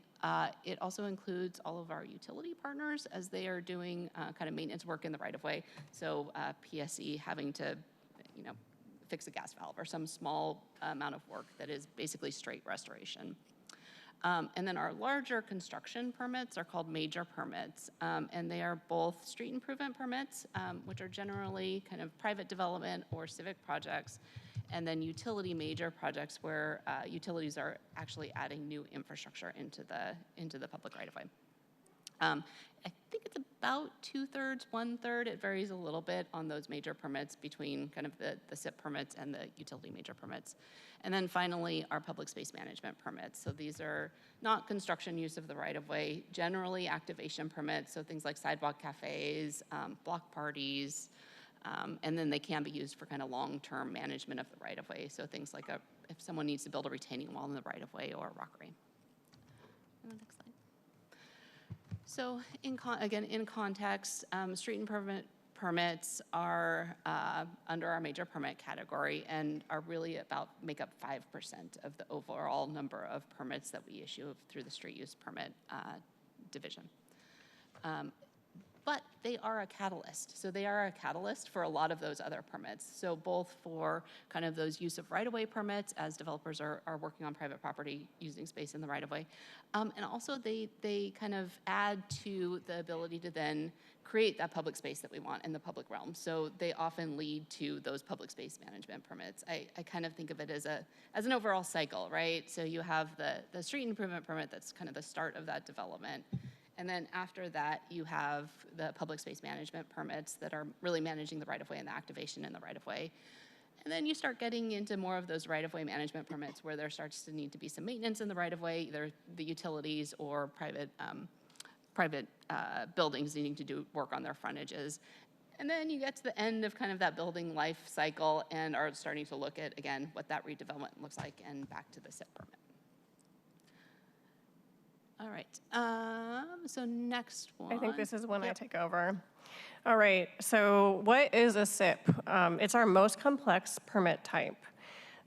It also includes all of our utility partners as they are doing kind of maintenance work in the right-of-way. So PSE having to, you know, fix a gas valve or some small amount of work that is basically straight restoration. And then our larger construction permits are called major permits, and they are both street improvement permits, which are generally kind of private development or civic projects, and then utility major projects where utilities are actually adding new infrastructure into the public right-of-way. I think it's about 2/3, 1/3. It varies a little bit on those major permits between kind of the SIP permits and the utility major permits. And then finally, our public space management permits. So these are not construction use of the right-of-way, generally activation permits, so things like sidewalk cafes, block parties, and then they can be used for kind of long-term management of the right-of-way. So things like if someone needs to build a retaining wall in the right-of-way or a rockery. And the next slide. So in context, street improvement permits are under our major permit category and are really make up 5% of the overall number of permits that we issue through the street use permit division. But they are a catalyst. So they are a catalyst for a lot of those other permits. So both for kind of those use of right-of-way permits as developers are working on private property using space in the right-of-way. And also they kind of add to the ability to then create that public space that we want in the public realm. So they often lead to those public space management permits. I kind of think of it as an overall cycle, right? So you have the street improvement permit that's kind of the start of that development. And then after that, you have the public space management permits that are really managing the right-of-way and the activation in the right-of-way. And then you start getting into more of those right-of-way management permits where there starts to need to be some maintenance in the right-of-way, either the utilities or private buildings needing to do work on their frontages. And then you get to the end of kind of that building life cycle and are starting to look at, again, what that redevelopment looks like and back to the SIP permit. All right, so next one. I think this is when I take over. All right, so what is a SIP? It's our most complex permit type.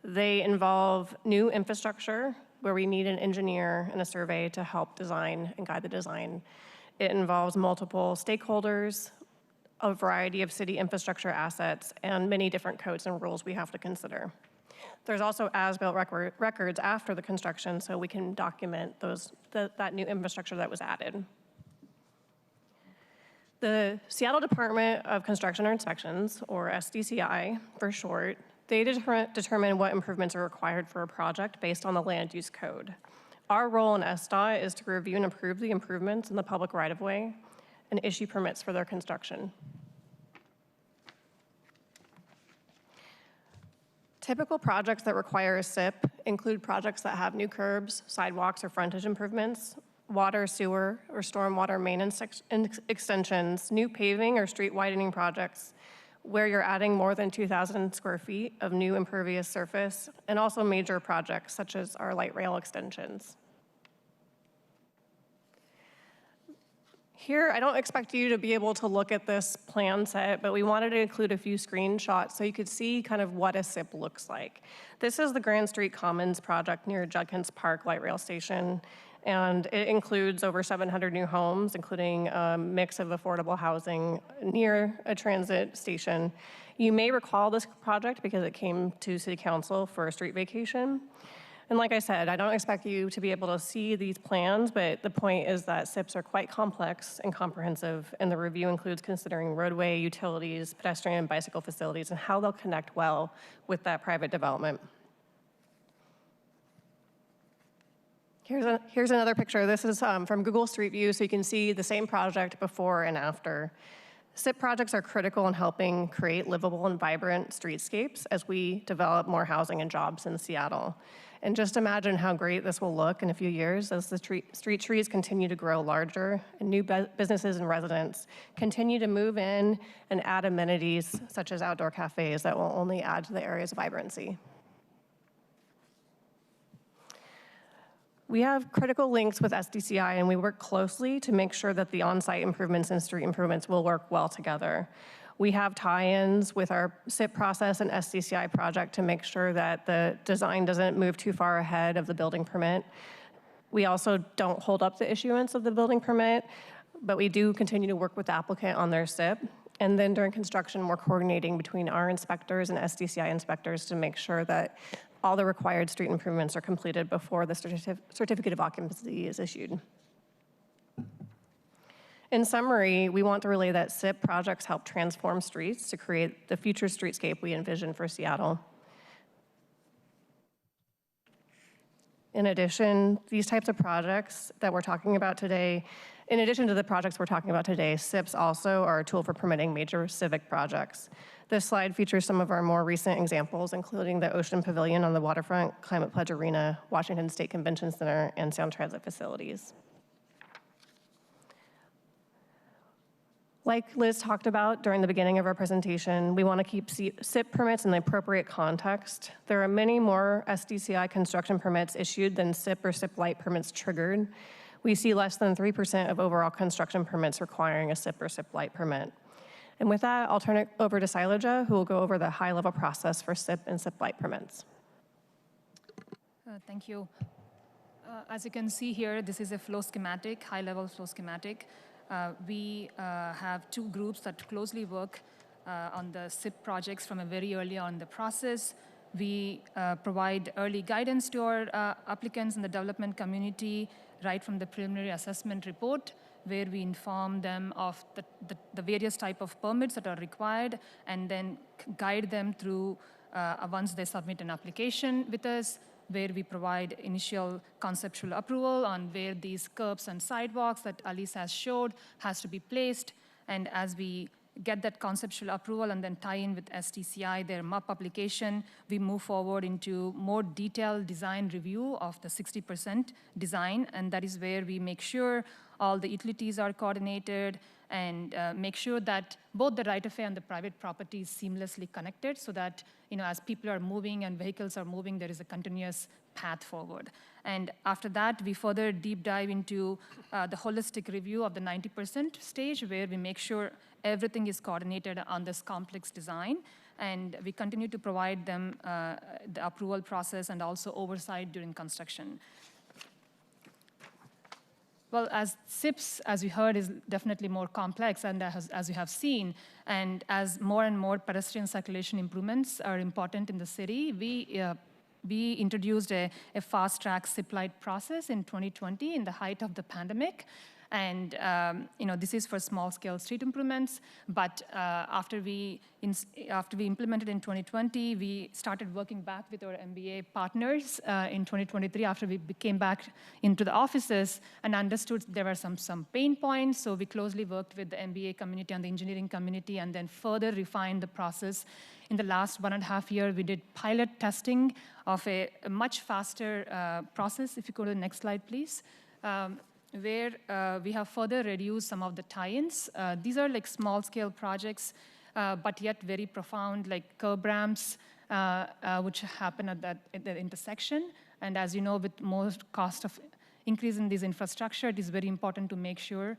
They involve new infrastructure where we need an engineer and a survey to help design and guide the design. It involves multiple stakeholders, a variety of city infrastructure assets, and many different codes and rules we have to consider. There's also as-built records after the construction, so we can document that new infrastructure that was added. The Seattle Department of Construction or Inspections, or SDCI for short, they determine what improvements are required for a project based on the land use code. Our role in SDOT is to review and approve the improvements in the public right-of-way and issue permits for their construction. Typical projects that require a SIP include projects that have new curbs, sidewalks, or frontage improvements, water, sewer, or stormwater main extensions, new paving or street widening projects, where you're adding more than 2,000 square feet of new impervious surface, and also major projects such as our light rail extensions. Here, I don't expect you to be able to look at this plan set, but we wanted to include a few screenshots so you could see kind of what a SIP looks like. This is the Grand Street Commons project near Judkins Park Light Rail Station, and it includes over 700 new homes, including a mix of affordable housing near a transit station. You may recall this project because it came to City Council for a street vacation. And like I said, I don't expect you to be able to see these plans, but the point is that SIPs are quite complex and comprehensive, and the review includes considering roadway, utilities, pedestrian and bicycle facilities, and how they'll connect well with that private development. Here's another picture. This is from Google Street View, so you can see the same project before and after. SIP projects are critical in helping create livable and vibrant streetscapes as we develop more housing and jobs in Seattle. And just imagine how great this will look in a few years as the street trees continue to grow larger and new businesses and residents continue to move in and add amenities such as outdoor cafes that will only add to the area's vibrancy. We have critical links with SDCI, and we work closely to make sure that the on-site improvements and street improvements will work well together. We have tie-ins with our SIP process and SDCI project to make sure that the design doesn't move too far ahead of the building permit. We also don't hold up the issuance of the building permit, but we do continue to work with the applicant on their SIP. And then during construction, we're coordinating between our inspectors and SDCI inspectors to make sure that all the required street improvements are completed before the certificate of occupancy is issued. In summary, we want to relay that SIP projects help transform streets to create the future streetscape we envision for Seattle. In addition, these types of projects that we're talking about today, in addition to the projects we're talking about today, SIPs also are a tool for permitting major civic projects. This slide features some of our more recent examples, including the Ocean Pavilion on the Waterfront, Climate Pledge Arena, Washington State Convention Center, and Sound Transit facilities. Like Liz talked about during the beginning of our presentation, we want to keep SIP permits in the appropriate context. There are many more SDCI construction permits issued than SIP or SIP Light permits triggered. We see less than 3% of overall construction permits requiring a SIP or SIP Light permit. And with that, I'll turn it over to Sailaja, who will go over the high-level process for SIP and SIP Light permits. Thank you. As you can see here, this is a flow schematic, high-level flow schematic. We have two groups that closely work on the SIP projects from a very early on in the process. We provide early guidance to our applicants in the development community right from the preliminary assessment report, where we inform them of the various type of permits that are required and then guide them through once they submit an application with us, where we provide initial conceptual approval on where these curbs and sidewalks that Alice has showed has to be placed. And as we get that conceptual approval and then tie in with SDCI, their MUP application, we move forward into more detailed design review of the 60% design. And that is where we make sure all the utilities are coordinated and make sure that both the right-of-way and the private property is seamlessly connected so that, as people are moving and vehicles are moving, there is a continuous path forward. And after that, we further deep dive into the holistic review of the 90% stage, where we make sure everything is coordinated on this complex design. And we continue to provide them the approval process and also oversight during construction. Well, as SIPs, as we heard, is definitely more complex, and as you have seen, and as more and more pedestrian circulation improvements are important in the city, we introduced a fast-track SIP Light process in 2020 in the height of the pandemic. And this is for small-scale street improvements. But after we implemented in 2020, we started working back with our MBA partners in 2023 after we came back into the offices and understood there were some pain points. So we closely worked with the MBA community and the engineering community and then further refined the process. In the last 1.5 years, we did pilot testing of a much faster process. If you go to the next slide, please. Where we have further reduced some of the tie-ins. These are like small-scale projects, but yet very profound, like curb ramps, which happen at the intersection. And as you know, with most cost of increase in this infrastructure, it is very important to make sure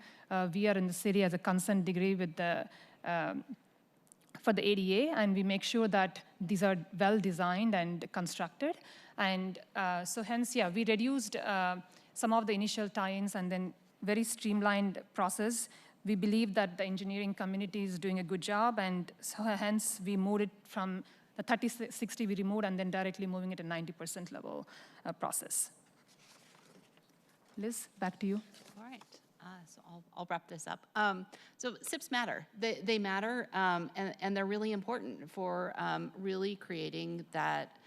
we are in the city as a consent degree with for the ADA, and we make sure that these are well-designed and constructed. And so hence, yeah, we reduced some of the initial tie-ins and then very streamlined process. We believe that the engineering community is doing a good job, and so hence we moved it from the 30/60 we removed and then directly moving it to 90% level process. Liz, back to you. All right. So I'll wrap this up. So SIPs matter. They matter, and they're really important for really creating that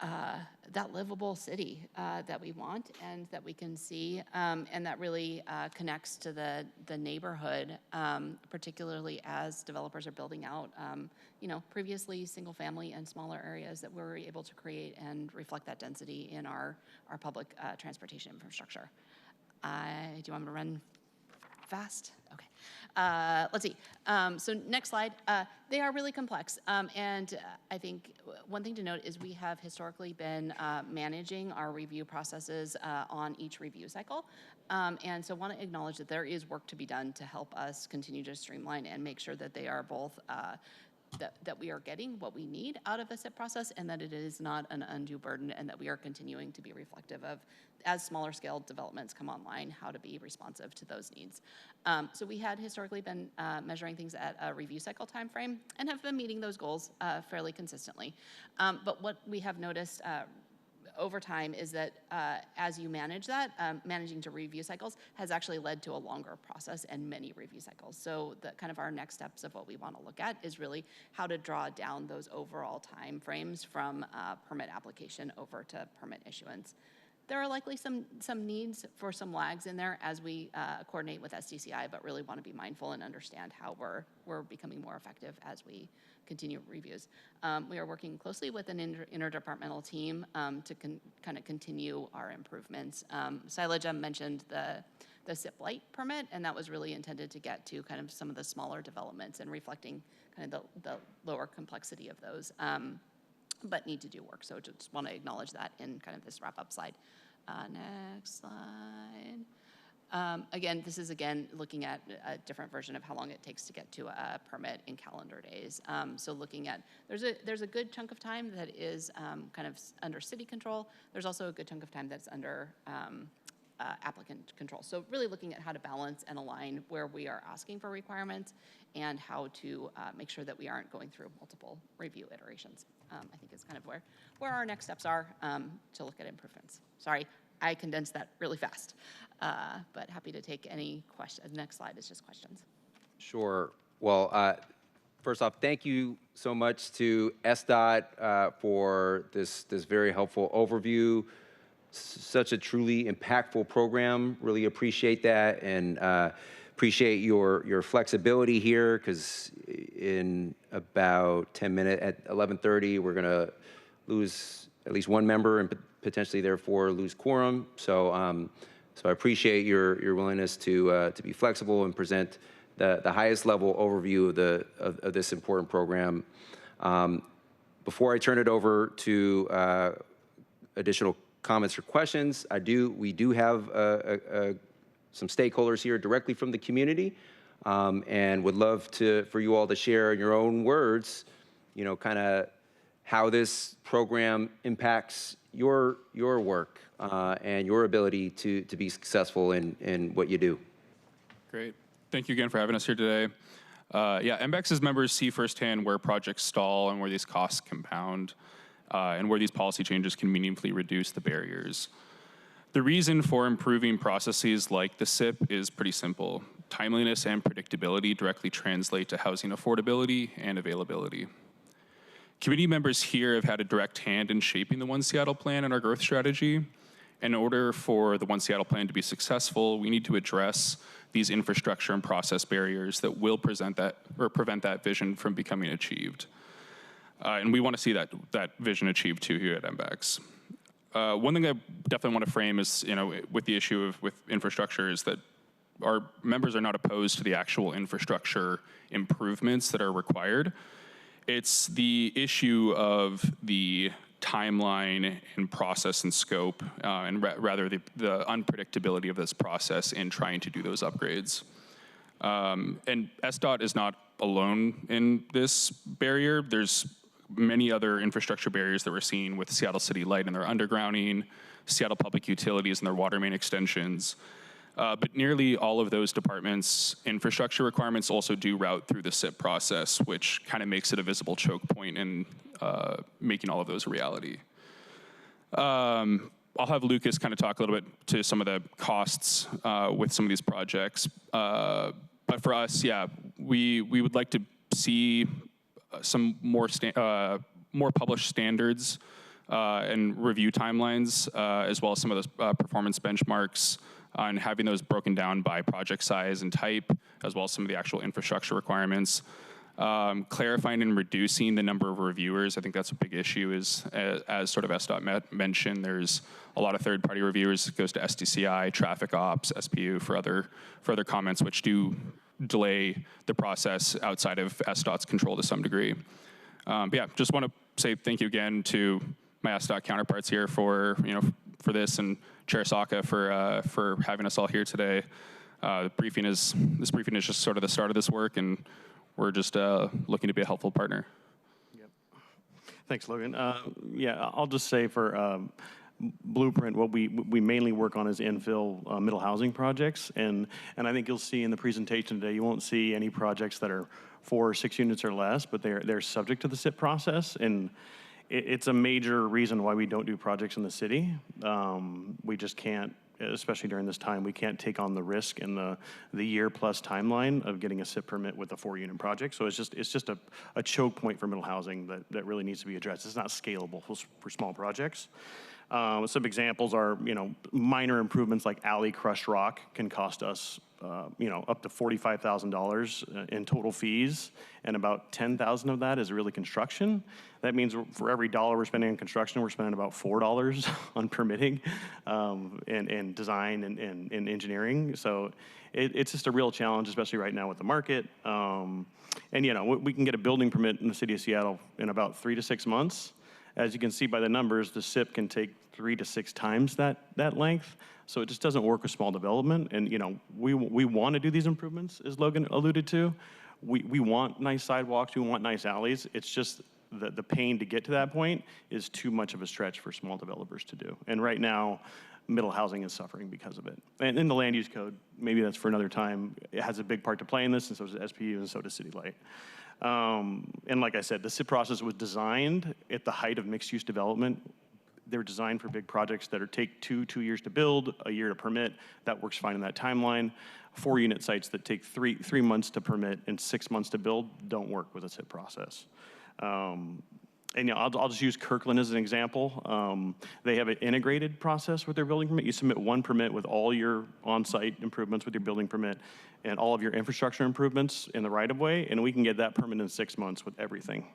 that livable city that we want and that we can see, and that really connects to the neighborhood, particularly as developers are building out, previously single-family and smaller areas that we're able to create and reflect that density in our public transportation infrastructure. Do you want me to run fast? Okay. Let's see. So next slide. They are really complex. And I think one thing to note is we have historically been managing our review processes on each review cycle. And so want to acknowledge that there is work to be done to help us continue to streamline and make sure that they are both that we are getting what we need out of the SIP process and that it is not an undue burden and that we are continuing to be reflective of, as smaller scale developments come online, how to be responsive to those needs. So we had historically been measuring things at a review cycle timeframe and have been meeting those goals fairly consistently. But what we have noticed over time is that as you manage that, managing to review cycles has actually led to a longer process and many review cycles. So the kind of our next steps of what we want to look at is really how to draw down those overall time frames from permit application over to permit issuance. There are likely some needs for some lags in there as we coordinate with SDCI, but really want to be mindful and understand how we're becoming more effective as we continue reviews. We are working closely with an interdepartmental team to kind of continue our improvements. Silaja mentioned the SIP Light permit, and that was really intended to get to kind of some of the smaller developments and reflecting kind of the lower complexity of those. But need to do work. So just want to acknowledge that in kind of this wrap-up slide. Next slide. Again, this is looking at a different version of how long it takes to get to a permit in calendar days. So looking at, there's a good chunk of time that is kind of under city control. There's also a good chunk of time that's under applicant control. So really looking at how to balance and align where we are asking for requirements and how to make sure that we aren't going through multiple review iterations. I think is kind of where our next steps are to look at improvements. Sorry, I condensed that really fast, but happy to take any questions. The next slide is just questions. Sure. Well, first off, thank you so much to SDOT for this very helpful overview. Such a truly impactful program. Really appreciate that, and appreciate your flexibility here, because in about 10 minutes at 11:30, we're gonna lose at least one member and potentially therefore lose quorum. So I appreciate your willingness to be flexible and present the highest level overview of this important program. Before I turn it over to additional comments or questions, we do have some stakeholders here directly from the community, and would love for you all to share in your own words, kind of how this program impacts your work and your ability to be successful in what you do. Great. Thank you again for having us here today. Yeah, MBEX's members see firsthand where projects stall and where these costs compound, and where these policy changes can meaningfully reduce the barriers. The reason for improving processes like the SIP is pretty simple. Timeliness and predictability directly translate to housing affordability and availability. Committee members here have had a direct hand in shaping the One Seattle Plan and our growth strategy. In order for the One Seattle Plan to be successful, we need to address these infrastructure and process barriers that will prevent that vision from becoming achieved. And we want to see that vision achieved too here at MBEX. One thing I definitely want to frame is, with the issue with infrastructure, is that our members are not opposed to the actual infrastructure improvements that are required. It's the issue of the timeline and process and scope, and rather the unpredictability of this process in trying to do those upgrades. And SDOT is not alone in this barrier. There's many other infrastructure barriers that we're seeing with Seattle City Light and their undergrounding, Seattle Public Utilities and their water main extensions. But nearly all of those departments' infrastructure requirements also do route through the SIP process, which kind of makes it a visible choke point in making all of those a reality. I'll have Lucas kind of talk a little bit to some of the costs with some of these projects. But for us, yeah, we would like to see some more published standards and review timelines, as well as some of those performance benchmarks, on having those broken down by project size and type, as well as some of the actual infrastructure requirements. Clarifying and reducing the number of reviewers. I think that's a big issue, is as sort of SDOT mentioned, there's a lot of third-party reviewers. It goes to SDCI, traffic ops, SPU for other comments, which do delay the process outside of SDOT's control to some degree. But yeah, just want to say thank you again to my SDOT counterparts here for this, and Chair Saka for having us all here today. This briefing is just sort of the start of this work, and we're just looking to be a helpful partner. Yep. Thanks, Logan. Yeah, I'll just say for Blueprint, what we mainly work on is infill middle housing projects, and I think you'll see in the presentation today, you won't see any projects that are 4 or 6 units or less, but they're subject to the SIP process, and it's a major reason why we don't do projects in the city. We just can't, especially during this time, we can't take on the risk in the year-plus timeline of getting a SIP permit with a 4-unit project. So it's just a choke point for middle housing that really needs to be addressed. It's not scalable for small projects. Some examples are, minor improvements like alley crushed rock can cost us, up to $45,000 in total fees, and about $10,000 of that is really construction. That means for every dollar we're spending on construction, we're spending about $4 on permitting and design and engineering. So it's just a real challenge, especially right now with the market. And we can get a building permit in the city of Seattle in about 3 to 6 months. As you can see by the numbers, the SIP can take 3 to 6 times that length. So it just doesn't work with small development. And we want to do these improvements, as Logan alluded to. We want nice sidewalks, we want nice alleys. It's just the pain to get to that point is too much of a stretch for small developers to do. And right now, middle housing is suffering because of it. And in the land use code, maybe that's for another time, it has a big part to play in this, and so does SPU, and so does City Light. And like I said, the SIP process was designed at the height of mixed-use development. They were designed for big projects that take 2 years to build, a year to permit. That works fine in that timeline. 4-unit sites that take 3 months to permit and 6 months to build don't work with a SIP process. And I'll just use Kirkland as an example. They have an integrated process with their building permit. You submit one permit with all your on-site improvements with your building permit and all of your infrastructure improvements in the right-of-way, and we can get that permit in 6 months with everything.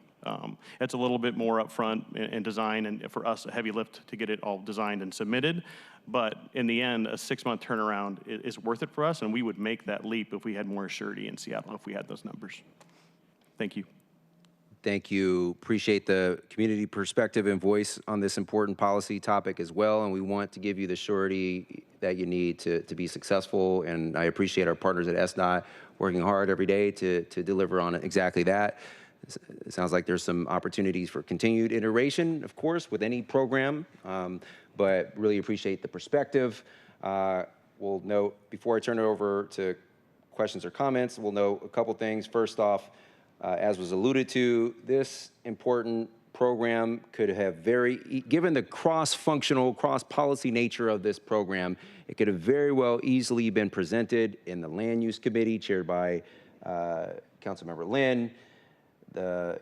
It's a little bit more upfront in design, and for us, a heavy lift to get it all designed and submitted. But in the end, a 6-month turnaround is worth it for us, and we would make that leap if we had more surety in Seattle, if we had those numbers. Thank you. Thank you. Appreciate the community perspective and voice on this important policy topic as well. And we want to give you the surety that you need to be successful. And I appreciate our partners at SDOT working hard every day to deliver on exactly that. It sounds like there's some opportunities for continued iteration, of course, with any program, but really appreciate the perspective. We'll note, before I turn it over to questions or comments, we'll note a couple things. First off, as was alluded to, this important program could have given the cross-functional, cross-policy nature of this program, it could have very well easily been presented in the Land Use Committee chaired by Councilmember Lynn.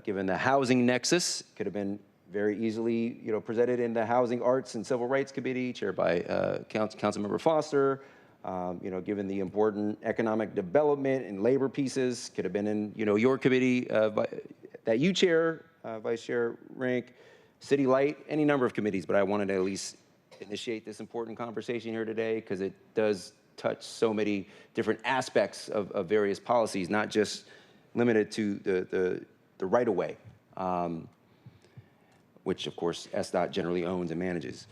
Given the housing nexus, it could have been very easily presented in the Housing, Arts, and Civil Rights Committee chaired by Councilmember Foster. Given the important economic development and labor pieces, could have been in, your committee that you chair, Vice Chair Rink, City Light, any number of committees, but I wanted to at least initiate this important conversation here today because it does touch so many different aspects of various policies, not just limited to the right-of-way, which of course SDOT generally owns and manages,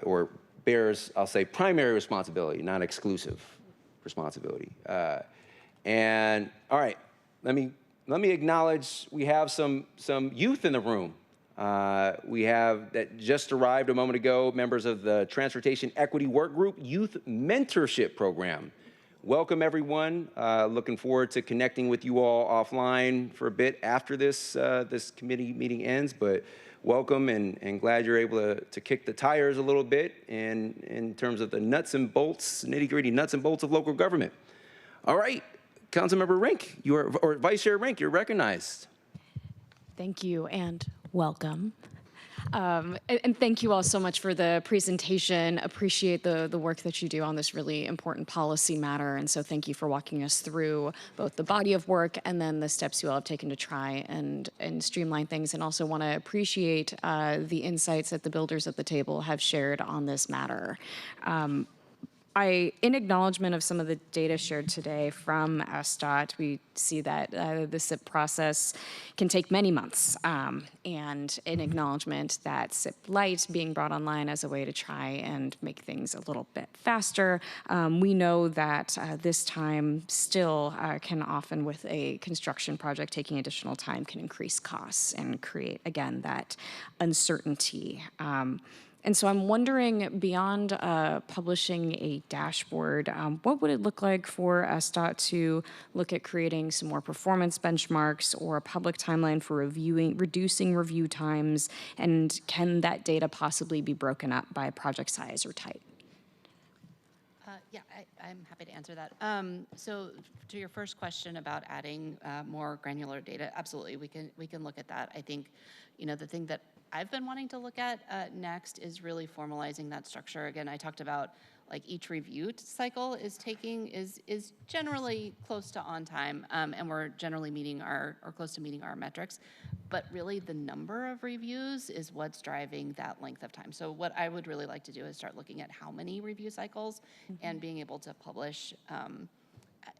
or bears, I'll say, primary responsibility, not exclusive responsibility. And all right, let me acknowledge we have some youth in the room. We have that just arrived a moment ago, members of the Transportation Equity Work Group Youth Mentorship Program. Welcome, everyone. Looking forward to connecting with you all offline for a bit after this committee meeting ends, but welcome and glad you're able to kick the tires a little bit in terms of the nuts and bolts, nitty-gritty nuts and bolts of local government. All right, Councilmember Rink, or Vice Chair Rink, you're recognized. Thank you and welcome. And thank you all so much for the presentation. Appreciate the work that you do on this really important policy matter. And so thank you for walking us through both the body of work and then the steps you all have taken to try and streamline things. And also want to appreciate the insights that the builders at the table have shared on this matter. In acknowledgement of some of the data shared today from SDOT, we see that the SIP process can take many months, and in acknowledgement that SIP Lite being brought online as a way to try and make things a little bit faster, we know that this time still can often, with a construction project taking additional time, can increase costs and create, again, that uncertainty. And so I'm wondering, beyond publishing a dashboard, what would it look like for SDOT to look at creating some more performance benchmarks or a public timeline for reducing review times? And can that data possibly be broken up by project size or type? Yeah, I'm happy to answer that. So to your first question about adding more granular data, absolutely, we can look at that. I think, the thing that I've been wanting to look at next is really formalizing that structure. Again, I talked about like each review cycle is generally close to on time, and we're generally meeting or close to meeting our metrics. But really, the number of reviews is what's driving that length of time. So what I would really like to do is start looking at how many review cycles and being able to publish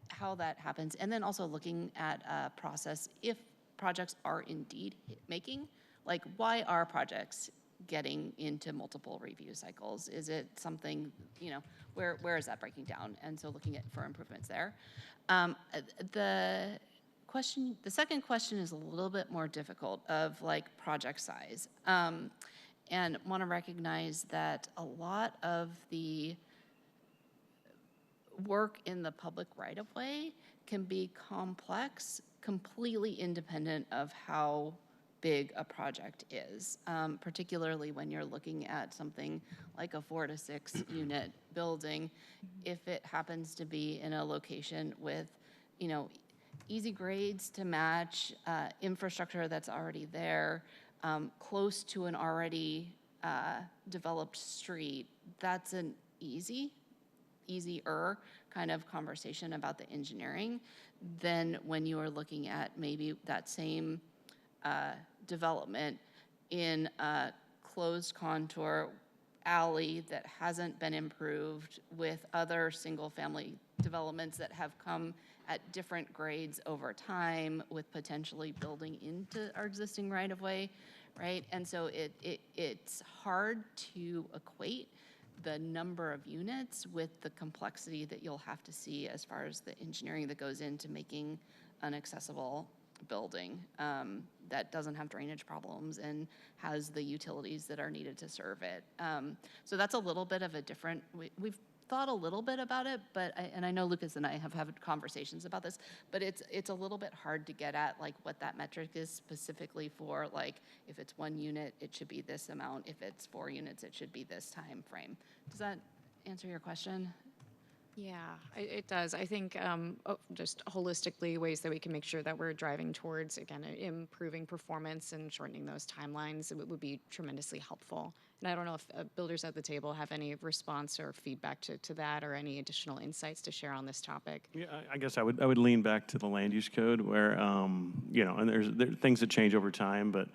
how that happens, and then also looking at a process if projects are indeed making. Like, why are projects getting into multiple review cycles? Is it something, where is that breaking down? And so looking at for improvements there. The second question is a little bit more difficult, of like project size. And want to recognize that a lot of the work in the public right-of-way can be complex, completely independent of how big a project is, particularly when you're looking at something like a 4 to 6 unit building. If it happens to be in a location with, easy grades to match, infrastructure that's already there, close to an already developed street, that's an easier kind of conversation about the engineering than when you are looking at maybe that same development in a closed contour alley that hasn't been improved, with other single family developments that have come at different grades over time, with potentially building into our existing right-of-way, right? And so it's hard to equate the number of units with the complexity that you'll have to see as far as the engineering that goes into making an accessible building that doesn't have drainage problems and has the utilities that are needed to serve it. So that's a little bit of a different, we've thought a little bit about it, but and I know Lucas and I have had conversations about this, but it's a little bit hard to get at like what that metric is specifically for. Like, if it's 1 unit, it should be this amount. If it's 4 units, it should be this time frame. Does that answer your question? Yeah, it does. I think just holistically, ways that we can make sure that we're driving towards, again, improving performance and shortening those timelines, it would be tremendously helpful. And I don't know if builders at the table have any response or feedback to that, or any additional insights to share on this topic. Yeah, I guess I would lean back to the land use code, where and there's things that change over time, but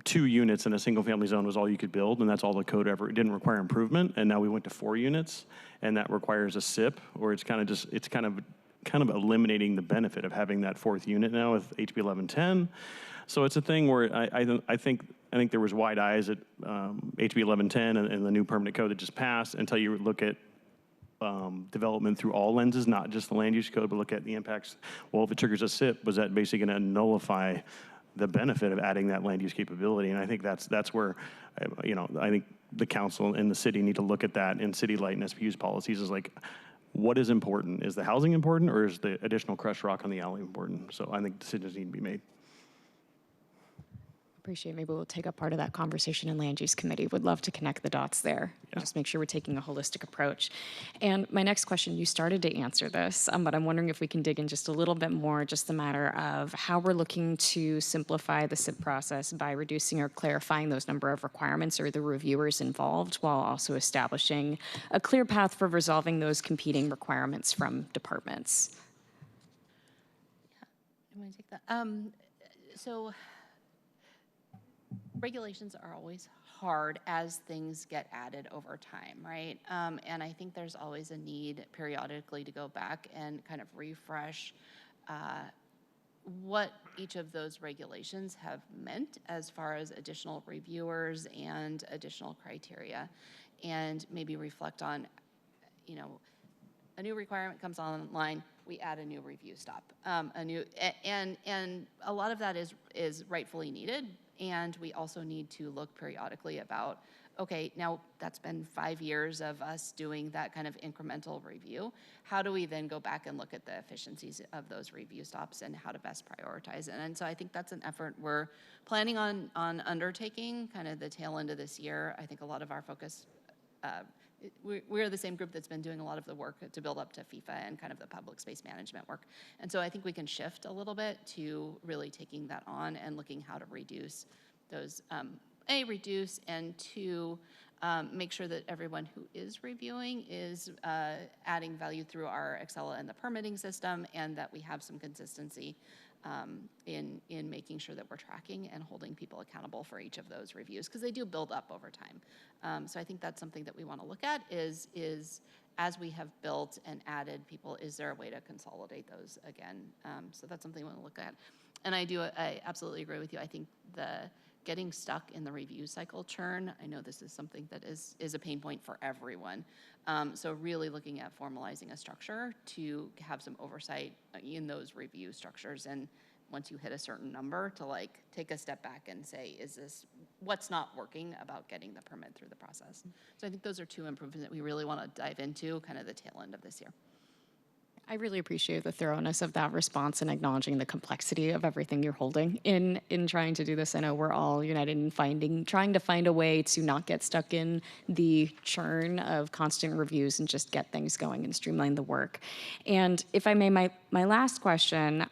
2 units in a single family zone was all you could build, and that's all the code ever. It didn't require improvement, and now we went to 4 units, and that requires a SIP, or it's kind of eliminating the benefit of having that 4th unit now with HB 1110. So it's a thing where I think there was wide eyes at HB 1110 and the new permanent code that just passed, until you look at development through all lenses, not just the land use code, but look at the impacts. Well, if it triggers a SIP, was that basically going to nullify the benefit of adding that land use capability? And I think that's where, I think the council and the city need to look at that in city light and SPU's policies, is like, what is important? Is the housing important, or is the additional crushed rock on the alley important? So I think decisions need to be made. Appreciate. Maybe we'll take up part of that conversation in Land Use Committee. Would love to connect the dots there and just make sure we're taking a holistic approach. And my next question, you started to answer this, but I'm wondering if we can dig in just a little bit more, just a matter of how we're looking to simplify the SIP process by reducing or clarifying those number of requirements or the reviewers involved, while also establishing a clear path for resolving those competing requirements from departments. You want to take that? So regulations are always hard as things get added over time, right? And I think there's always a need periodically to go back and kind of refresh what each of those regulations have meant as far as additional reviewers and additional criteria, and maybe reflect on, you know, a new requirement comes online, we add a new review stop, and a lot of that is rightfully needed. And we also need to look periodically about, okay, now that's been 5 years of us doing that kind of incremental review. How do we then go back and look at the efficiencies of those review stops and how to best prioritize it? And so I think that's an effort we're planning on undertaking kind of the tail end of this year. I think a lot of our focus, we're the same group that's been doing a lot of the work to build up to FIFA and kind of the public space management work. And so I think we can shift a little bit to really taking that on and looking how to reduce those, reduce, and two, make sure that everyone who is reviewing is adding value through our Excel and the permitting system, and that we have some consistency in making sure that we're tracking and holding people accountable for each of those reviews, because they do build up over time. So I think that's something that we want to look at is as we have built and added people, is there a way to consolidate those again? So that's something we want to look at. And I absolutely agree with you. I think getting stuck in the review cycle churn, I know this is something that is a pain point for everyone. So really looking at formalizing a structure to have some oversight in those review structures. And once you hit a certain number, to like take a step back and say, is this what's not working about getting the permit through the process? So I think those are two improvements that we really want to dive into kind of the tail end of this year. I really appreciate the thoroughness of that response and acknowledging the complexity of everything you're holding in trying to do this. I know we're all united in trying to find a way to not get stuck in the churn of constant reviews and just get things going and streamline the work. And if I may, my last question,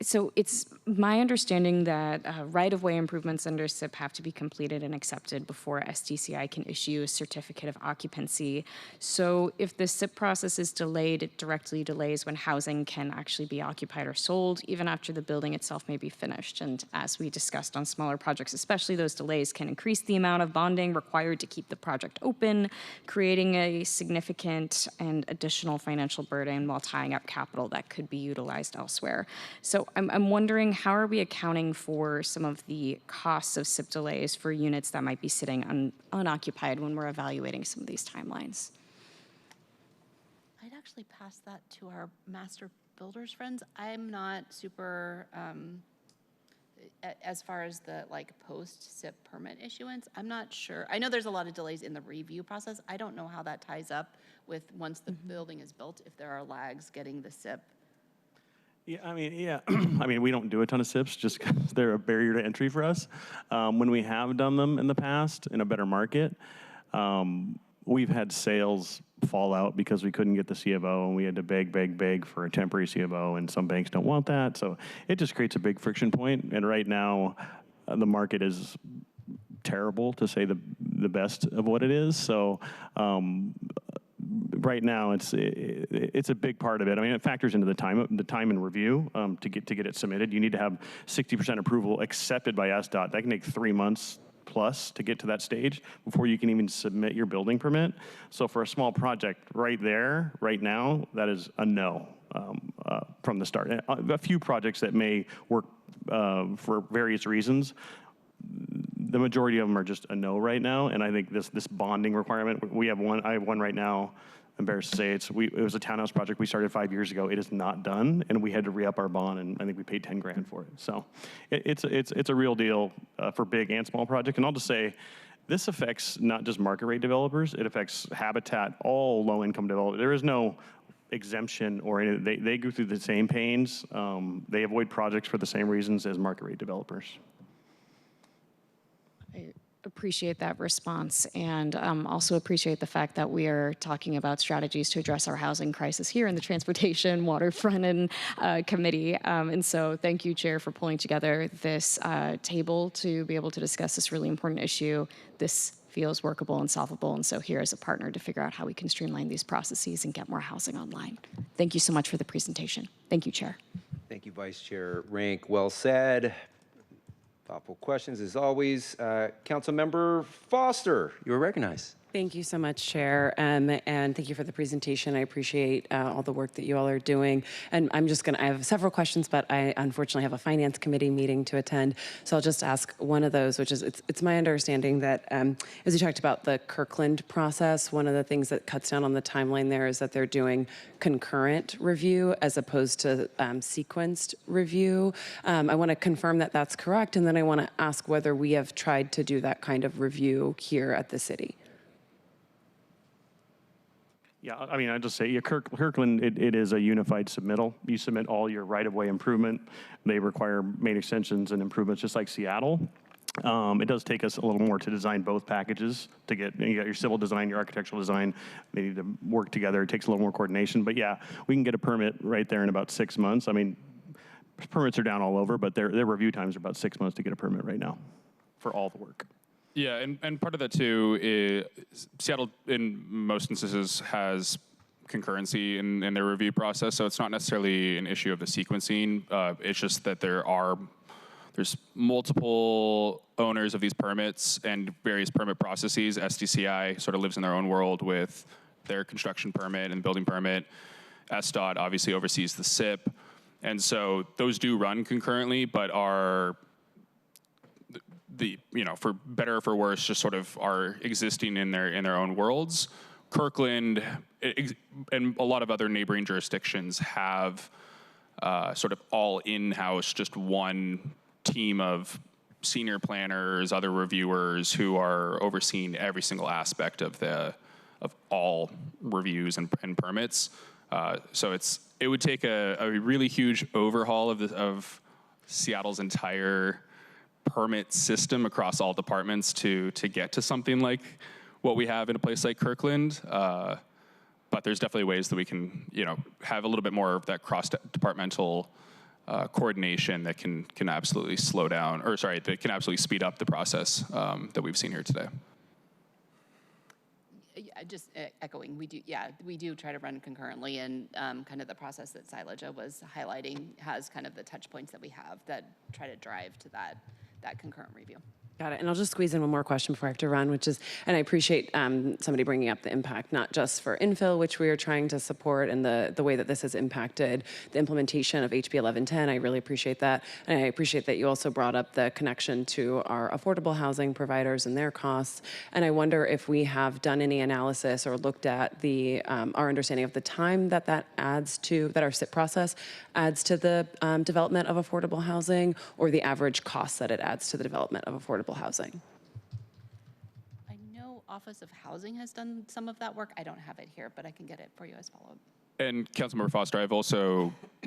so it's my understanding that right-of-way improvements under SIP have to be completed and accepted before SDCI can issue a certificate of occupancy. So if the SIP process is delayed, it directly delays when housing can actually be occupied or sold, even after the building itself may be finished. And as we discussed on smaller projects, especially, those delays can increase the amount of bonding required to keep the project open, creating a significant and additional financial burden while tying up capital that could be utilized elsewhere. So I'm wondering, how are we accounting for some of the costs of SIP delays for units that might be sitting unoccupied when we're evaluating some of these timelines? I'd actually pass that to our master builders friends. I'm not super, as far as the like post-SIP permit issuance, I'm not sure. I know there's a lot of delays in the review process. I don't know how that ties up with once the building is built, if there are lags getting the SIP. Yeah, I mean, we don't do a ton of SIPs just because they're a barrier to entry for us. When we have done them in the past in a better market, we've had sales fall out because we couldn't get the C of O, and we had to beg for a temporary C of O, and some banks don't want that. So it just creates a big friction point. And right now, the market is terrible, to say the best of what it is. So right now, it's a big part of it. I mean, it factors into the time and review to get it submitted. You need to have 60% approval accepted by SDOT. That can take 3 months plus to get to that stage before you can even submit your building permit. So for a small project, right there, right now, that is a no from the start. A few projects that may work for various reasons, the majority of them are just a no right now. And I think this bonding requirement, I have one right now. Embarrassed to say it was a townhouse project we started 5 years ago. It is not done, and we had to re-up our bond, and I think we paid 10 grand for it. So it's a real deal for big and small projects. And I'll just say, this affects not just market rate developers, it affects habitat, all low income developers. There is no exemption or anything. They go through the same pains. They avoid projects for the same reasons as market rate developers. I appreciate that response, and also appreciate the fact that we are talking about strategies to address our housing crisis here in the Transportation, Waterfront, and Committee. And so thank you, Chair, for pulling together this table to be able to discuss this really important issue. This feels workable and solvable, and so here as a partner to figure out how we can streamline these processes and get more housing online. Thank you so much for the presentation. Thank you, Chair. Thank you, Vice Chair Rink. Well said. Thoughtful questions as always. Councilmember Foster, you are recognized. Thank you so much, Chair, and thank you for the presentation. I appreciate all the work that you all are doing. And I have several questions, but I unfortunately have a Finance Committee meeting to attend. So I'll just ask one of those, which is, it's my understanding that as you talked about the Kirkland process, one of the things that cuts down on the timeline there is that they're doing concurrent review as opposed to sequenced review. I want to confirm that that's correct, and then I want to ask whether we have tried to do that kind of review here at the city. Yeah, I mean, I just say, yeah, Kirkland, it is a unified submittal. You submit all your right-of-way improvement. They require main extensions and improvements, just like Seattle. It does take us a little more to design both packages to get, you got your civil design, your architectural design. They need to work together. It takes a little more coordination. But yeah, we can get a permit right there in about 6 months. I mean, permits are down all over, but their review times are about 6 months to get a permit right now for all the work. Yeah, and part of that too is Seattle, in most instances, has concurrency in their review process, so it's not necessarily an issue of the sequencing. It's just that there's multiple owners of these permits and various permit processes. SDCI sort of lives in their own world with their construction permit and building permit. SDOT obviously oversees the SIP, and so those do run concurrently, but are for better or for worse, just sort of are existing in their own worlds. Kirkland and a lot of other neighboring jurisdictions have sort of all in-house, just one team of senior planners, other reviewers who are overseeing every single aspect of all reviews and permits. So it would take a really huge overhaul of Seattle's entire permit system across all departments to get to something like what we have in a place like Kirkland. But there's definitely ways that we can, have a little bit more of that cross-departmental coordination that can absolutely that can absolutely speed up the process that we've seen here today. Yeah, just echoing, we do try to run concurrently, and kind of the process that Silaja was highlighting has kind of the touch points that we have that try to drive to that concurrent review. Got it. And I'll just squeeze in one more question before I have to run, which is, and I appreciate somebody bringing up the impact, not just for infill, which we are trying to support, and the way that this has impacted the implementation of HB 1110. I really appreciate that. And I appreciate that you also brought up the connection to our affordable housing providers and their costs. And I wonder if we have done any analysis or looked at our understanding of the time that our SIP process adds to the development of affordable housing, or the average cost that it adds to the development of affordable housing. I know Office of Housing has done some of that work. I don't have it here, but I can get it for you as follow-up. And Councilmember Foster,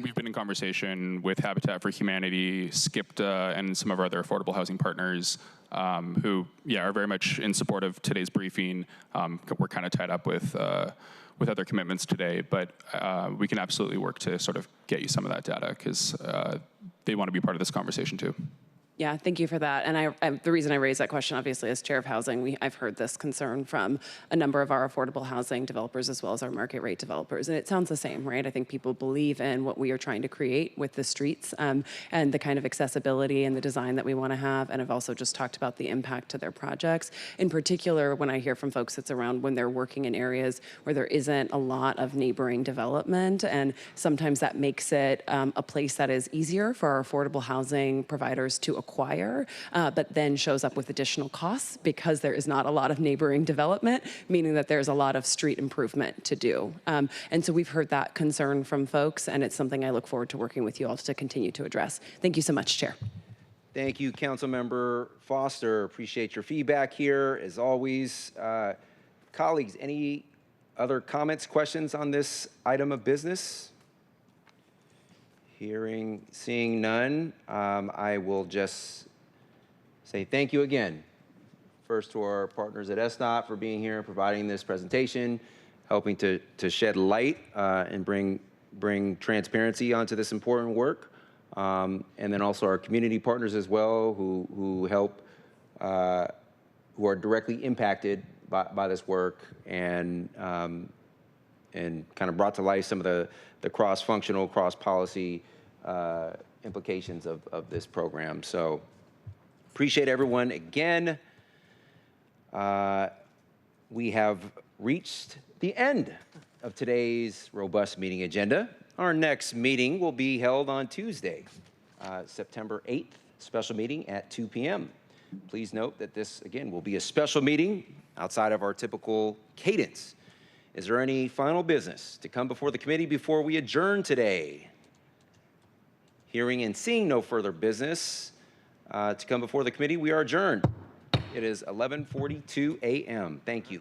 we've been in conversation with Habitat for Humanity, SCIPTA, and some of our other affordable housing partners who, are very much in support of today's briefing. We're kind of tied up with other commitments today, but we can absolutely work to sort of get you some of that data because they want to be part of this conversation too. Yeah, thank you for that. And the reason I raised that question, obviously, as chair of housing, I've heard this concern from a number of our affordable housing developers as well as our market rate developers. And it sounds the same, right? I think people believe in what we are trying to create with the streets and the kind of accessibility and the design that we want to have. And I've also just talked about the impact to their projects. In particular, when I hear from folks, it's around when they're working in areas where there isn't a lot of neighboring development. And sometimes that makes it a place that is easier for our affordable housing providers to acquire, but then shows up with additional costs because there is not a lot of neighboring development, meaning that there's a lot of street improvement to do. And so we've heard that concern from folks, and it's something I look forward to working with you all to continue to address. Thank you so much, Chair. Thank you, Councilmember Foster. Appreciate your feedback here, as always. Colleagues, any other comments, questions on this item of business? Seeing none, I will just say thank you again. First to our partners at SDOT for being here and providing this presentation, helping to shed light and bring transparency onto this important work. And then also our community partners as well who help, who are directly impacted by this work and kind of brought to life some of the cross-functional, cross-policy implications of this program. So appreciate everyone again. We have reached the end of today's robust meeting agenda. Our next meeting will be held on Tuesday, September 8th, special meeting at 2 p.m. Please note that this, again, will be a special meeting outside of our typical cadence. Is there any final business to come before the committee before we adjourn today? Hearing and seeing no further business to come before the committee, we are adjourned. It is 11:42 a.m. Thank you.